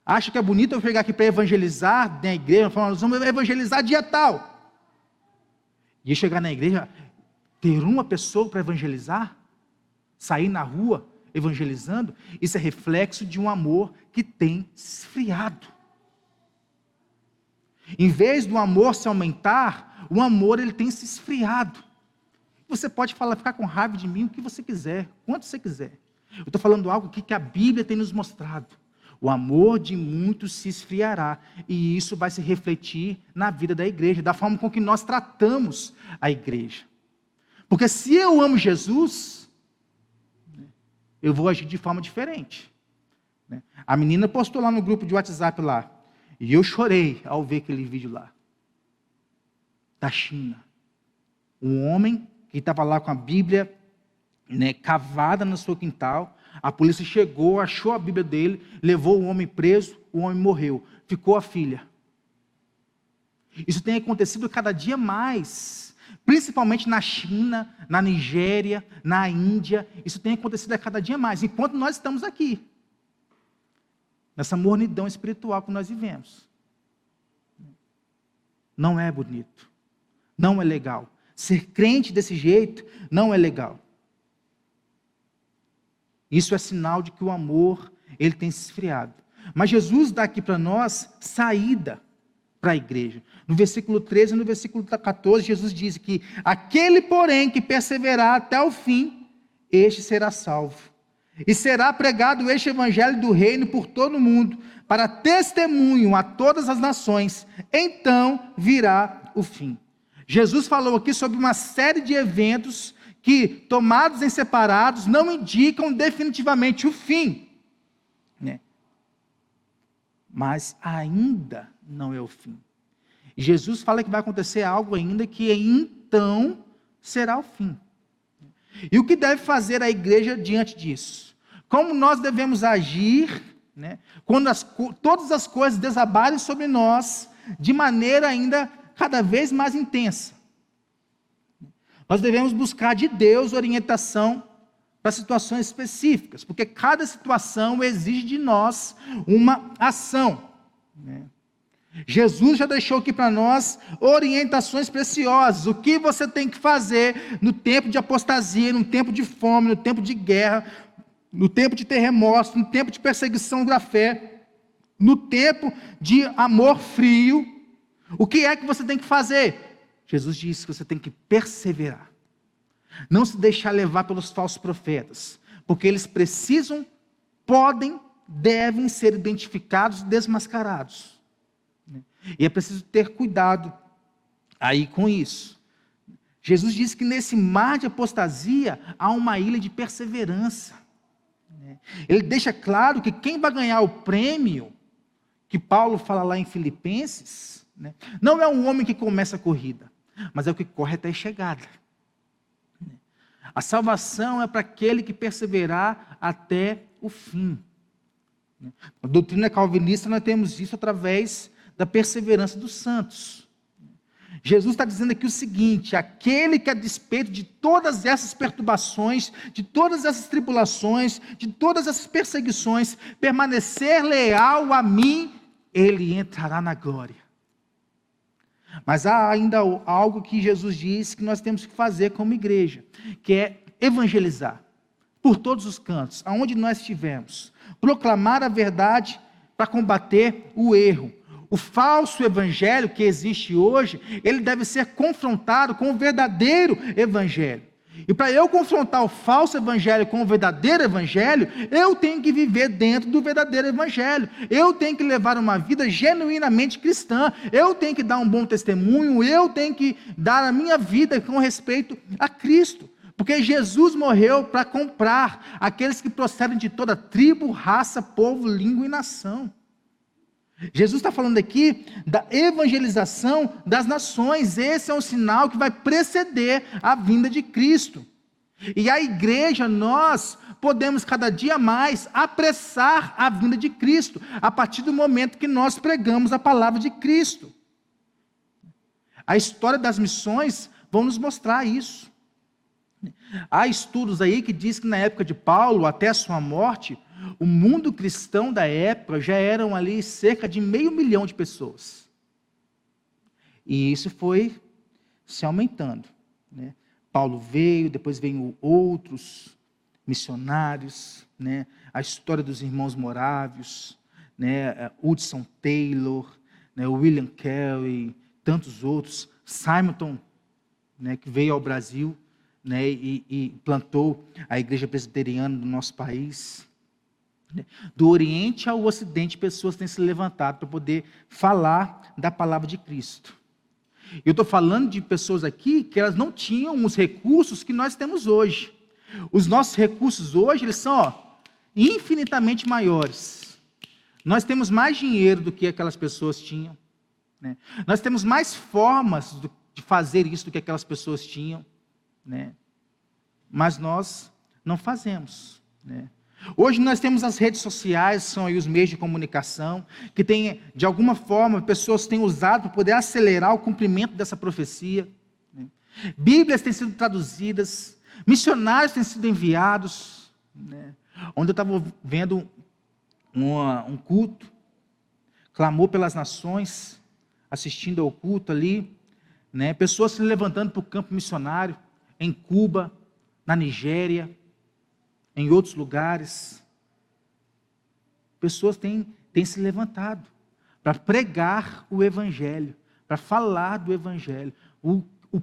Acha que é bonito eu chegar aqui para evangelizar na igreja, falando, nós vamos evangelizar dia tal. E chegar na igreja, ter uma pessoa para evangelizar, sair na rua evangelizando, isso é reflexo de um amor que tem se esfriado. Em vez do amor se aumentar, o amor ele tem se esfriado. Você pode ficar com raiva de mim o que você quiser, quanto você quiser. Eu estou falando algo aqui que a Bíblia tem nos mostrado. O amor de muitos se esfriará, e isso vai se refletir na vida da igreja, da forma com que nós tratamos a igreja. Porque se eu amo Jesus, eu vou agir de forma diferente. A menina postou lá no grupo de WhatsApp lá, e eu chorei ao ver aquele vídeo lá, da China. Um homem que estava lá com a Bíblia, cavada no seu quintal, a polícia chegou, achou a Bíblia dele, levou o homem preso, o homem morreu, ficou a filha. Isso tem acontecido cada dia mais, principalmente na China, na Nigéria, na Índia, isso tem acontecido a cada dia mais, enquanto nós estamos aqui, nessa mornidão espiritual que nós vivemos. Não é bonito, não é legal. Ser crente desse jeito não é legal. Isso é sinal de que o amor, ele tem se esfriado. Mas Jesus dá aqui para nós saída para a igreja. No versículo 13 e no versículo 14, Jesus diz que aquele, porém, que perseverar até o fim, este será salvo. E será pregado este evangelho do reino por todo o mundo, para testemunho a todas as nações. Então virá o fim. Jesus falou aqui sobre uma série de eventos que, tomados em separados, não indicam definitivamente o fim. Mas ainda não é o fim. E Jesus fala que vai acontecer algo ainda que então será o fim. E o que deve fazer a igreja diante disso? Como nós devemos agir, quando todas as coisas desabarem sobre nós, de maneira ainda cada vez mais intensa? Nós devemos buscar de Deus orientação para situações específicas, porque cada situação exige de nós uma ação. Jesus já deixou aqui para nós orientações preciosas, o que você tem que fazer no tempo de apostasia, no tempo de fome, no tempo de guerra, no tempo de terremoto, no tempo de perseguição da fé, no tempo de amor frio. O que é que você tem que fazer? Jesus disse que você tem que perseverar. Não se deixar levar pelos falsos profetas, porque eles precisam, podem, devem ser identificados e desmascarados. E é preciso ter cuidado aí com isso. Jesus disse que nesse mar de apostasia há uma ilha de perseverança. Ele deixa claro que quem vai ganhar o prêmio, que Paulo fala lá em Filipenses, não é um homem que começa a corrida, mas é o que corre até a chegada. A salvação é para aquele que perseverar até o fim. Na doutrina calvinista nós temos isso através da perseverança dos santos. Jesus está dizendo aqui o seguinte: aquele que a despeito de todas essas perturbações, de todas essas tribulações, de todas essas perseguições, permanecer leal a mim, ele entrará na glória. Mas há ainda algo que Jesus disse que nós temos que fazer como igreja, que é evangelizar por todos os cantos, aonde nós estivermos, proclamar a verdade para combater o erro. O falso evangelho que existe hoje, ele deve ser confrontado com o verdadeiro evangelho. E para eu confrontar o falso evangelho com o verdadeiro evangelho, eu tenho que viver dentro do verdadeiro evangelho. Eu tenho que levar uma vida genuinamente cristã. Eu tenho que dar um bom testemunho. Eu tenho que dar a minha vida com respeito a Cristo. Porque Jesus morreu para comprar aqueles que procedem de toda tribo, raça, povo, língua e nação. Jesus está falando aqui da evangelização das nações. Esse é um sinal que vai preceder a vinda de Cristo. E a igreja, nós podemos cada dia mais apressar a vinda de Cristo, a partir do momento que nós pregamos a palavra de Cristo. A história das missões vão nos mostrar isso. Há estudos aí que dizem que na época de Paulo, até a sua morte, o mundo cristão da época já eram ali cerca de 500 mil de pessoas. E isso foi se aumentando. Paulo veio, depois veio outros missionários, a história dos irmãos morávios, Hudson Taylor, William Carey, tantos outros, Simonton, que veio ao Brasil, e plantou a igreja presbiteriana do nosso país. Do Oriente ao Ocidente, pessoas têm se levantado para poder falar da palavra de Cristo. Eu estou falando de pessoas aqui que elas não tinham os recursos que nós temos hoje. Os nossos recursos hoje, eles são infinitamente maiores. Nós temos mais dinheiro do que aquelas pessoas tinham, né? Nós temos mais formas de fazer isso do que aquelas pessoas tinham, né? Mas nós não fazemos, né? Hoje nós temos as redes sociais, são aí os meios de comunicação, que tem, de alguma forma, pessoas têm usado para poder acelerar o cumprimento dessa profecia, né? Bíblias têm sido traduzidas, missionários têm sido enviados, né? Onde eu estava vendo um culto, clamou pelas nações, assistindo ao culto ali, né? Pessoas se levantando para o campo missionário, em Cuba, na Nigéria, em outros lugares. Pessoas têm se levantado para pregar o Evangelho, para falar do Evangelho.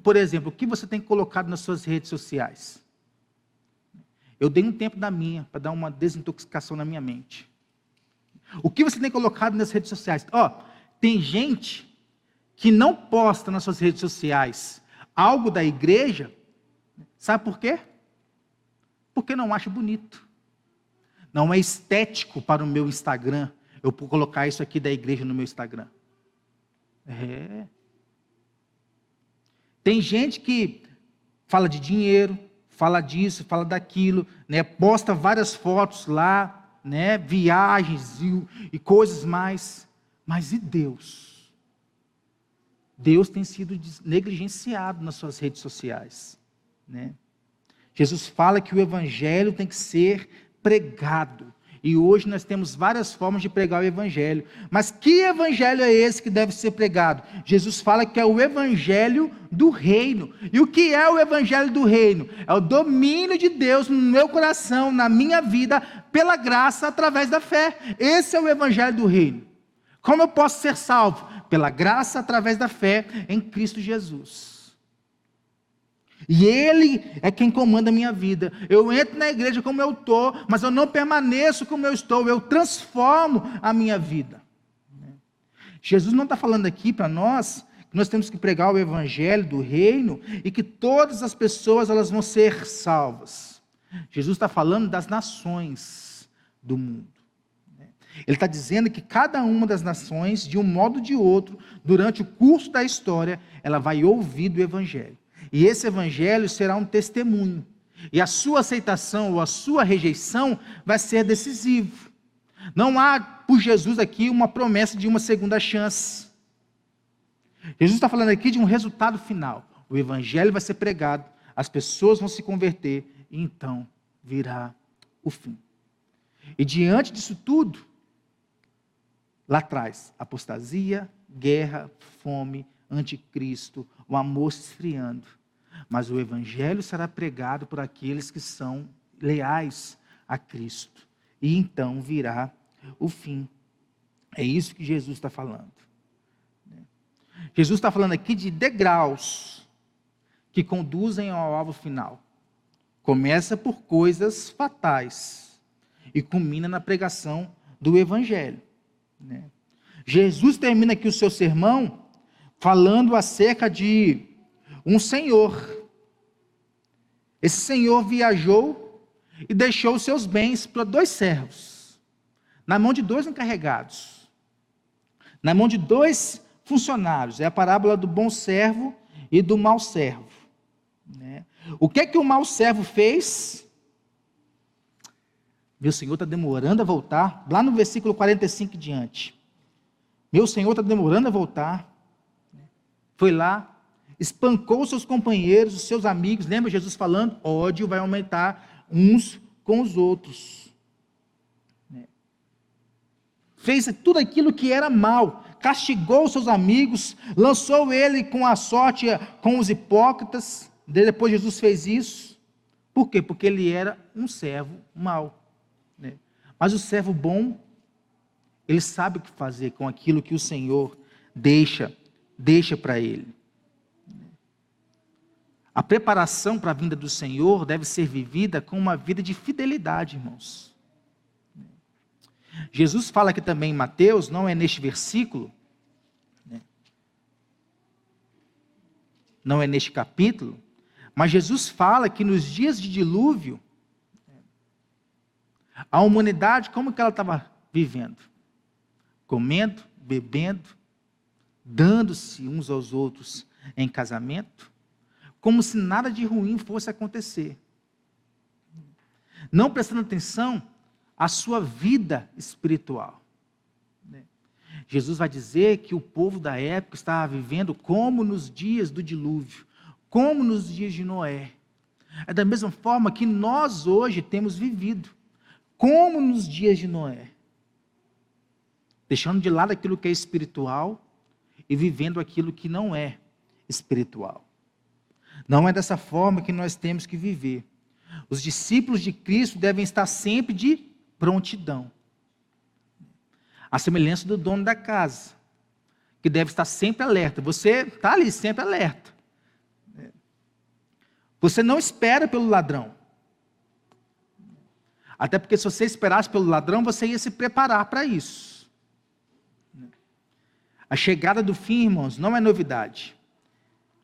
Por exemplo, o que você tem colocado nas suas redes sociais? Eu dei um tempo da minha, para dar uma desintoxicação na minha mente. O que você tem colocado nas redes sociais? Tem gente que não posta nas suas redes sociais algo da igreja, sabe por quê? Porque não acha bonito. Não é estético para o meu Instagram eu colocar isso aqui da igreja no meu Instagram. Tem gente que fala de dinheiro, fala disso, fala daquilo, né? Posta várias fotos lá, né? Viagens e coisas mais. Mas e Deus? Deus tem sido negligenciado nas suas redes sociais, né? Jesus fala que o Evangelho tem que ser pregado. E hoje nós temos várias formas de pregar o Evangelho. Mas que Evangelho é esse que deve ser pregado? Jesus fala que é o Evangelho do Reino. E o que é o Evangelho do Reino? É o domínio de Deus no meu coração, na minha vida, pela graça, através da fé. Esse é o Evangelho do Reino. Como eu posso ser salvo? Pela graça, através da fé em Cristo Jesus. E Ele é quem comanda a minha vida. Eu entro na igreja como eu estou, mas eu não permaneço como eu estou, eu transformo a minha vida. Jesus não está falando aqui para nós, que nós temos que pregar o Evangelho do Reino, e que todas as pessoas elas vão ser salvas. Jesus está falando das nações do mundo. Ele está dizendo que cada uma das nações, de um modo ou de outro, durante o curso da história, ela vai ouvir do Evangelho. E esse Evangelho será um testemunho. E a sua aceitação ou a sua rejeição vai ser decisivo. Não há, por Jesus aqui, uma promessa de uma segunda chance. Jesus está falando aqui de um resultado final. O Evangelho vai ser pregado, as pessoas vão se converter, e então virá o fim. E diante disso tudo, lá atrás, apostasia, guerra, fome, anticristo, o amor se esfriando. Mas o Evangelho será pregado por aqueles que são leais a Cristo. E então virá o fim. É isso que Jesus está falando. Jesus está falando aqui de degraus que conduzem ao alvo final. Começa por coisas fatais e culmina na pregação do Evangelho. Jesus termina aqui o seu sermão falando acerca de um senhor. Esse senhor viajou e deixou os seus bens para 2 servos, na mão de 2 encarregados, na mão de 2 funcionários. É a parábola do bom servo e do mau servo. O que é que o mau servo fez? Meu senhor está demorando a voltar, lá no versículo 45 em diante. Meu senhor está demorando a voltar. Foi lá, espancou seus companheiros, os seus amigos. Lembra Jesus falando? Ódio vai aumentar uns com os outros. Fez tudo aquilo que era mal. Castigou seus amigos, lançou ele com a sorte com os hipócritas. Depois Jesus fez isso. Por quê? Porque ele era um servo mau. Mas o servo bom, ele sabe o que fazer com aquilo que o Senhor deixa para ele. A preparação para a vinda do Senhor deve ser vivida com uma vida de fidelidade, irmãos. Jesus fala aqui também em Mateus, não é neste versículo, não é neste capítulo, Mas Jesus fala que nos dias de dilúvio, a humanidade, como que ela estava vivendo? Comendo, bebendo, dando-se uns aos outros em casamento, como se nada de ruim fosse acontecer. Não prestando atenção à sua vida espiritual. Jesus vai dizer que o povo da época estava vivendo como nos dias do dilúvio, como nos dias de Noé. É da mesma forma que nós hoje temos vivido, como nos dias de Noé. Deixando de lado aquilo que é espiritual e vivendo aquilo que não é espiritual. Não é dessa forma que nós temos que viver. Os discípulos de Cristo devem estar sempre de prontidão. A semelhança do dono da casa, que deve estar sempre alerta. Você está ali sempre alerta. Você não espera pelo ladrão. Até porque se você esperasse pelo ladrão, você ia se preparar para isso. A chegada do fim, irmãos, não é novidade.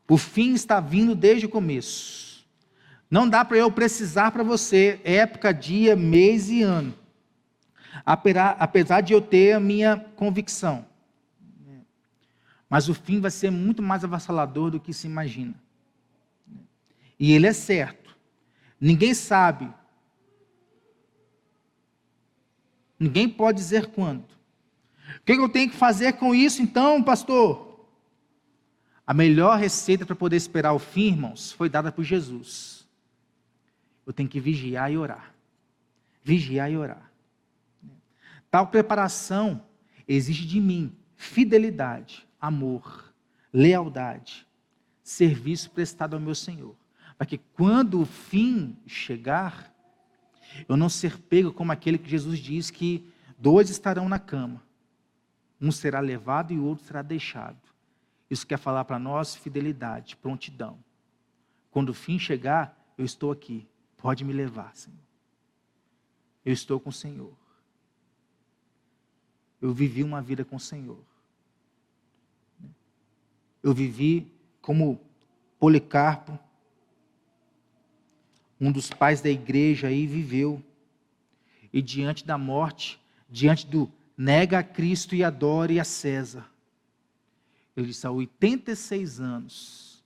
O fim está vindo desde o começo. Não dá para eu precisar para você época, dia, mês e ano. Apesar de eu ter a minha convicção. Mas o fim vai ser muito mais avassalador do que se imagina. E ele é certo. Ninguém sabe. Ninguém pode dizer quando. O que eu tenho que fazer com isso então, pastor? A melhor receita para poder esperar o fim, irmãos, foi dada por Jesus. Eu tenho que vigiar e orar. Vigiar e orar. Tal preparação exige de mim fidelidade, amor, lealdade, serviço prestado ao meu Senhor. Para que quando o fim chegar, eu não ser pego como aquele que Jesus diz que 2 estarão na cama. Um será levado e o outro será deixado. Isso quer falar para nós fidelidade, prontidão. Quando o fim chegar, eu estou aqui. Pode me levar, Senhor. Eu estou com o Senhor. Eu vivi uma vida com o Senhor. Eu vivi como Policarpo, um dos pais da igreja aí viveu. E diante da morte, diante do nega a Cristo e adore a César, ele disse: há 86 anos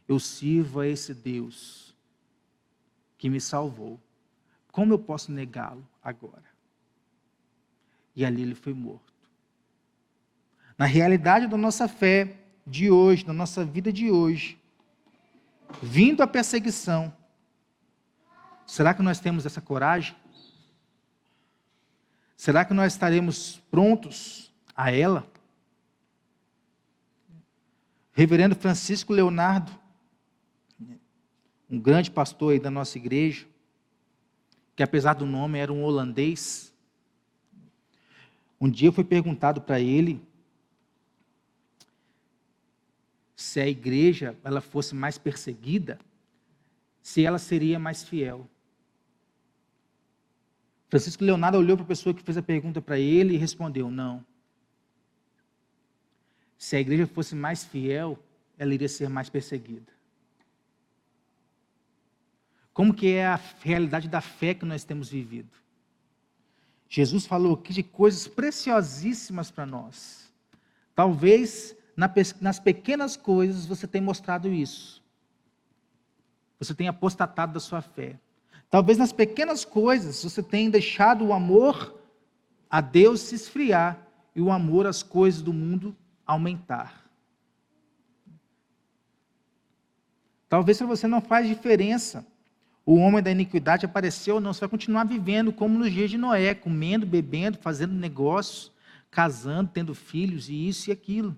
eu sirvo a esse Deus que me salvou. Como eu posso negá-lo agora? E ali ele foi morto. Na realidade da nossa fé de hoje, da nossa vida de hoje, vindo a perseguição, será que nós temos essa coragem? Será que nós estaremos prontos a ela? Reverendo Francisco Leonardo, um grande pastor aí da nossa igreja, que apesar do nome era um holandês, um dia foi perguntado para ele se a igreja ela fosse mais perseguida, se ela seria mais fiel. Francisco Leonardo olhou para a pessoa que fez a pergunta para ele e respondeu: não. Se a igreja fosse mais fiel, ela iria ser mais perseguida. Como que é a realidade da fé que nós temos vivido? Jesus falou aqui de coisas preciosíssimas para nós. Talvez nas pequenas coisas você tenha mostrado isso. Você tenha apostatado da sua fé. Talvez nas pequenas coisas você tenha deixado o amor a Deus se esfriar e o amor às coisas do mundo aumentar. Talvez se você não faz diferença, o homem da iniquidade apareceu ou não, você vai continuar vivendo como nos dias de Noé, comendo, bebendo, fazendo negócios, casando, tendo filhos e isso e aquilo.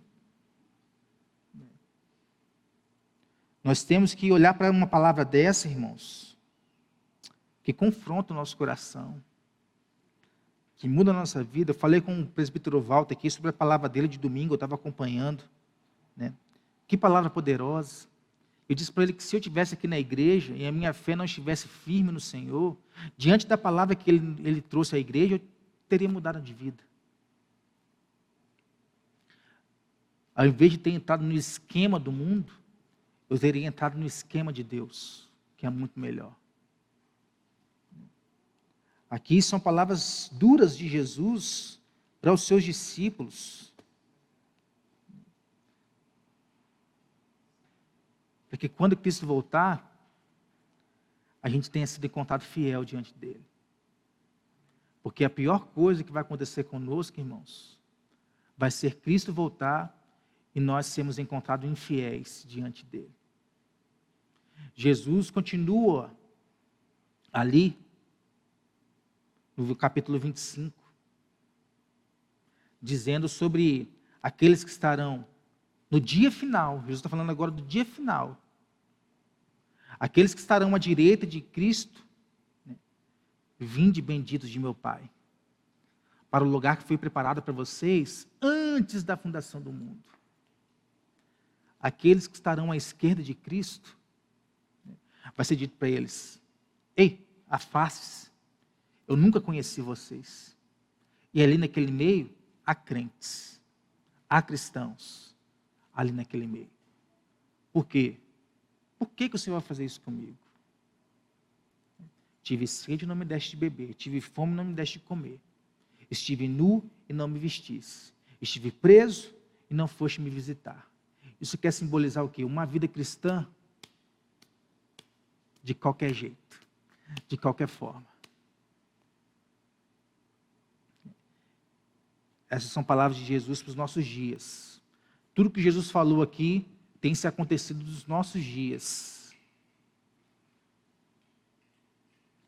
Nós temos que olhar para uma palavra dessa, irmãos, que confronta o nosso coração, que muda a nossa vida. Eu falei com o presbítero Walter aqui sobre a palavra dele de domingo, eu estava acompanhando, né? Que palavra poderosa. Eu disse para ele que se eu estivesse aqui na igreja e a minha fé não estivesse firme no Senhor, diante da palavra que ele trouxe à igreja, eu teria mudado de vida. Ao invés de ter entrado no esquema do mundo, eu teria entrado no esquema de Deus, que é muito melhor. Aqui são palavras duras de Jesus para os seus discípulos. Porque quando Cristo voltar, a gente tenha sido encontrado fiel diante dele. Porque a pior coisa que vai acontecer conosco, irmãos, vai ser Cristo voltar e nós sermos encontrados infiéis diante dele. Jesus continua ali, no capítulo 25, dizendo sobre aqueles que estarão no dia final. Jesus está falando agora do dia final. Aqueles que estarão à direita de Cristo, né? Vinde benditos de meu Pai, para o lugar que foi preparado para vocês antes da fundação do mundo. Aqueles que estarão à esquerda de Cristo, né? Vai ser dito para eles: ei, afaste-se, eu nunca conheci vocês. E ali naquele meio, há crentes, há cristãos, ali naquele meio. Por quê? Por que o Senhor vai fazer isso comigo? Tive sede e não me deste de beber. Tive fome e não me deste de comer. Estive nu e não me vestisse. Estive preso e não foste me visitar. Isso quer simbolizar o quê? Uma vida cristã de qualquer jeito, de qualquer forma. Essas são palavras de Jesus para os nossos dias. Tudo que Jesus falou aqui tem se acontecido nos nossos dias.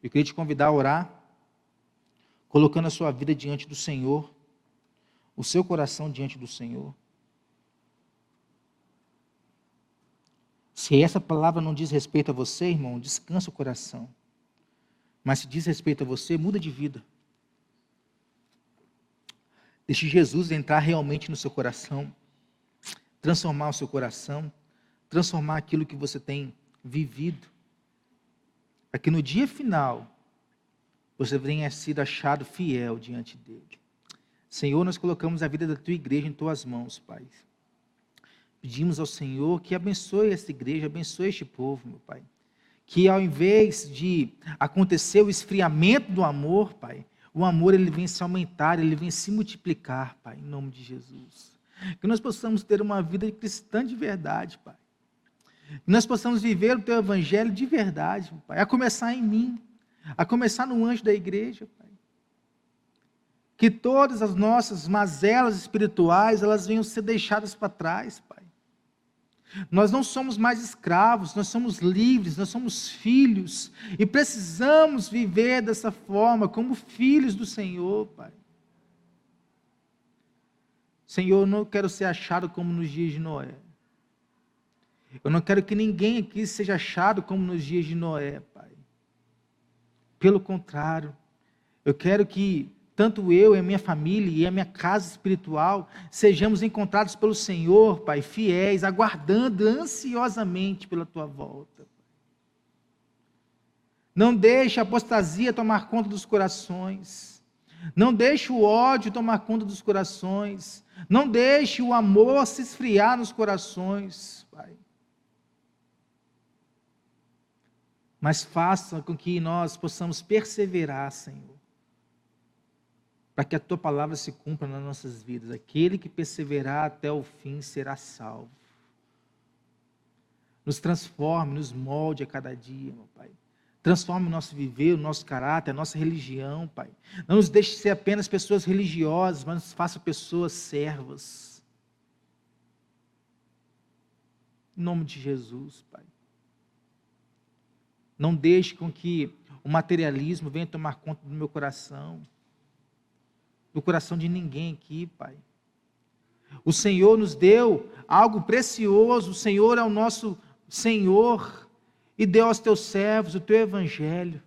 Eu queria te convidar a orar, colocando a sua vida diante do Senhor, o seu coração diante do Senhor. Se essa palavra não diz respeito a você, irmão, descansa o coração. Mas se diz respeito a você, muda de vida. Deixe Jesus entrar realmente no seu coração, transformar o seu coração, transformar aquilo que você tem vivido, para que no dia final, você tenha sido achado fiel diante dele. Senhor, nós colocamos a vida da tua igreja em tuas mãos, Pai. Pedimos ao Senhor que abençoe esta igreja, abençoe este povo, meu Pai. Que ao invés de acontecer o esfriamento do amor, Pai, o amor ele vem se aumentar, ele vem se multiplicar, Pai, em nome de Jesus. Que nós possamos ter uma vida cristã de verdade, Pai. Que nós possamos viver o teu evangelho de verdade, Pai. A começar em mim, a começar no anjo da igreja, Pai. Que todas as nossas mazelas espirituais, elas venham ser deixadas para trás, Pai. Nós não somos mais escravos, nós somos livres, nós somos filhos. E precisamos viver dessa forma, como filhos do Senhor, Pai. Senhor, eu não quero ser achado como nos dias de Noé. Eu não quero que ninguém aqui seja achado como nos dias de Noé, Pai. Pelo contrário, eu quero que tanto eu e a minha família e a minha casa espiritual sejamos encontrados pelo Senhor, Pai, fiéis, aguardando ansiosamente pela tua volta. Não deixe a apostasia tomar conta dos corações. Não deixe o ódio tomar conta dos corações. Não deixe o amor se esfriar nos corações, Pai. Mas faça com que nós possamos perseverar, Senhor, para que a tua palavra se cumpra nas nossas vidas. Aquele que perseverar até o fim será salvo. Nos transforme, nos molde a cada dia, meu Pai. Transforme o nosso viver, o nosso caráter, a nossa religião, Pai. Não nos deixe ser apenas pessoas religiosas, mas nos faça pessoas servas. Em nome de Jesus, Pai. Não deixe com que o materialismo venha tomar conta do meu coração, do coração de ninguém aqui, Pai. O Senhor nos deu algo precioso, o Senhor é o nosso Senhor, e deu aos teus servos o teu evangelho.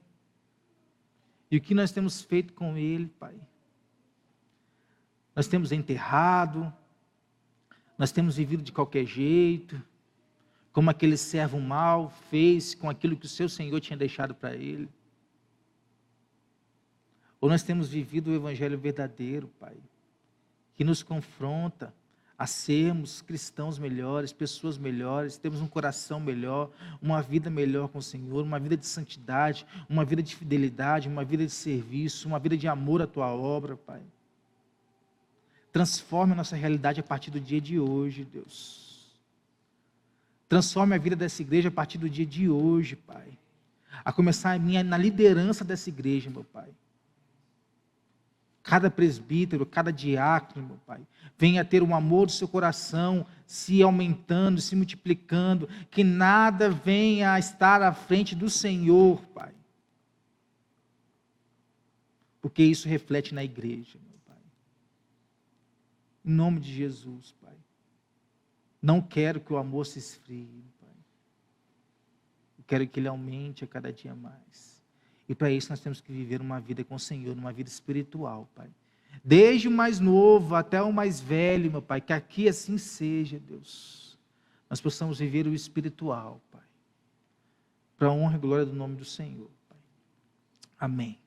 E o que nós temos feito com ele, Pai? Nós temos enterrado, nós temos vivido de qualquer jeito, como aquele servo mau fez com aquilo que o seu Senhor tinha deixado para ele. Ou nós temos vivido o evangelho verdadeiro, Pai, que nos confronta a sermos cristãos melhores, pessoas melhores, termos um coração melhor, uma vida melhor com o Senhor, uma vida de santidade, uma vida de fidelidade, uma vida de serviço, uma vida de amor à Tua obra, Pai. Transforme a nossa realidade a partir do dia de hoje, Deus. Transforme a vida dessa igreja a partir do dia de hoje, Pai. A começar na liderança dessa igreja, meu Pai. Cada presbítero, cada diácono, meu Pai, venha ter o amor do seu coração se aumentando, se multiplicando, que nada venha a estar à frente do Senhor, Pai. Porque isso reflete na igreja, meu Pai. Em nome de Jesus, Pai. Não quero que o amor se esfrie, Pai. Eu quero que ele aumente a cada dia mais. E para isso nós temos que viver uma vida com o Senhor, uma vida espiritual, Pai. Desde o mais novo até o mais velho, meu Pai, que aqui assim seja, Deus. Nós possamos viver o espiritual, Pai. Para a honra e glória do nome do Senhor, Pai. Amém.